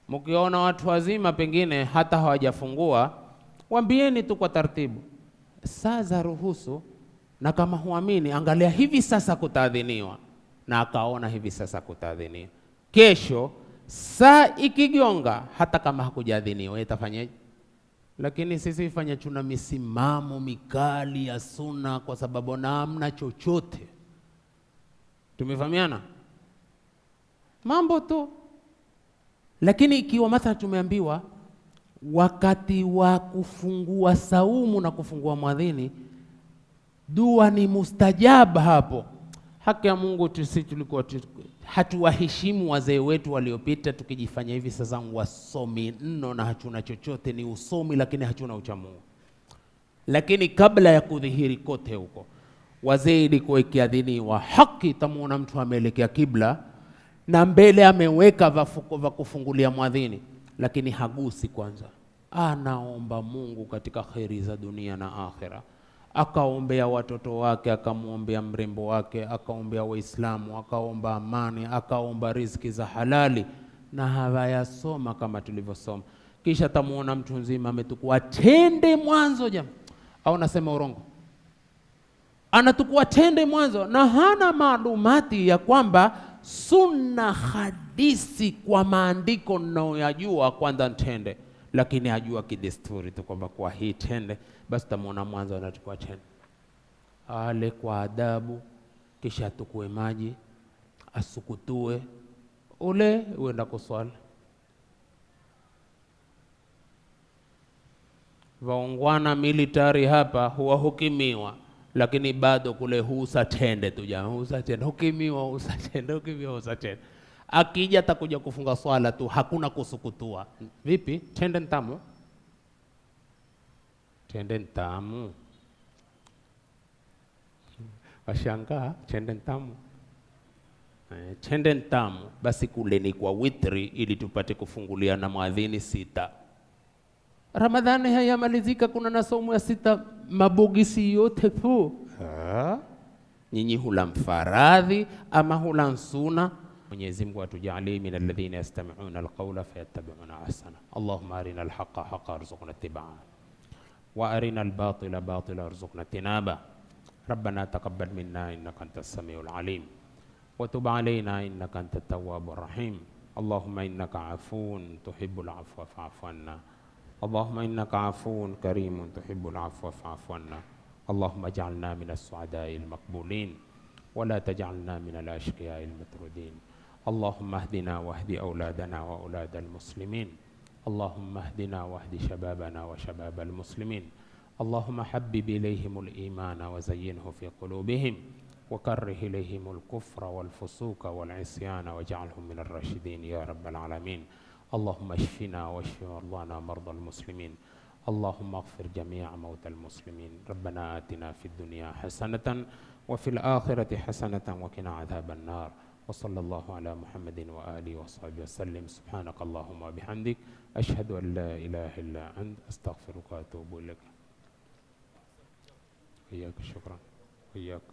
mkiona watu wazima pengine hata hawajafungua, waambieni tu kwa taratibu, saa za ruhusu. Na kama huamini, angalia hivi sasa kutaadhiniwa, na akaona hivi sasa kutaadhiniwa. Kesho saa ikigonga, hata kama hakujaadhiniwa itafanyaje? Lakini sisi fanya tuna misimamo mikali ya sunna kwa sababu na hamna chochote. Tumefahamiana mambo tu. Lakini ikiwa mathalan tumeambiwa wakati wa kufungua saumu na kufungua muadhini, dua ni mustajab hapo. Haki ya Mungu, sisi tulikuwa hatuwaheshimu wazee wetu waliopita, tukijifanya hivi sasa wasomi nno na hatuna chochote. Ni usomi lakini hatuna uchamungu. Lakini kabla ya kudhihiri kote huko, wazee ilikuwa ikiadhiniwa haki, tamuona mtu ameelekea kibla na mbele ameweka vafuko vya kufungulia muadhini, lakini hagusi kwanza. Anaomba Mungu katika khairi za dunia na akhera. Akaombea watoto wake, akamuombea mrembo wake, akaombea Waislamu, akaomba amani, akaomba riziki za halali, na hawayasoma kama tulivyosoma. Kisha tamuona mtu nzima ametukua tende mwanzo jamaa, au nasema urongo, anatukua tende mwanzo na hana maalumati ya kwamba sunna hadisi kwa maandiko ninayoyajua kwanza ntende, lakini ajua kidesturi tu kwamba kwa hii tende, basi tamuona mwanzo anachukua tende ale kwa adabu, kisha atukue maji asukutue ule uenda kuswali. Vaungwana militari hapa huwahukimiwa, lakini bado kule huusa tende tu jamaa, huusa tende, hukimiwa huusa tende, hukimiwa huusa tende. Akija atakuja kufunga swala tu, hakuna kusukutua. Vipi? Tende ntamu? Tende ntamu? Washangaa, tende ntamu? Tende ntamu, basi kule ni kwa witri ili tupate kufungulia na muadhini 6. Ramadhani hayamalizika, kuna na saumu ya 6, mabogisi yote tu. Nyinyi hula mfaradhi ama hula suna? Mwenyezi Mungu atujalie min alladhina yastami'una alqawla fayattabi'una ahsana. Allahumma arina alhaqqa haqqan warzuqna ittiba'a wa arina albatila batila warzuqna tinaba. Rabbana taqabbal minna innaka antas samiul alim wa tub alayna innaka antat tawwabur rahim. Allahumma innaka afuwun tuhibbul afwa fa'fu anna. اللهم إنك عفو كريم تحب العفو فاعف عنا. اللهم اجعلنا من السعداء المقبولين ولا تجعلنا من الأشقياء المطرودين. اللهم اهدنا واهد أولادنا وأولاد المسلمين. اللهم اهدنا واهد شبابنا وشباب المسلمين. اللهم حبب إليهم الإيمان وزينه في قلوبهم وكره إليهم الكفر والفسوق والعصيان واجعلهم من الراشدين يا رب العالمين. اللهم اشفنا واشف مرضانا مرضى المسلمين. اللهم اغفر جميع موتى المسلمين. ربنا آتنا في الدنيا حسنة وفي الآخرة حسنة وقنا عذاب النار. وصلى الله على محمد وآله وصحبه وسلم. سبحانك اللهم وبحمدك أشهد أن لا إله إلا أنت أستغفرك وأتوب إليك. إياك شكرا. إياك.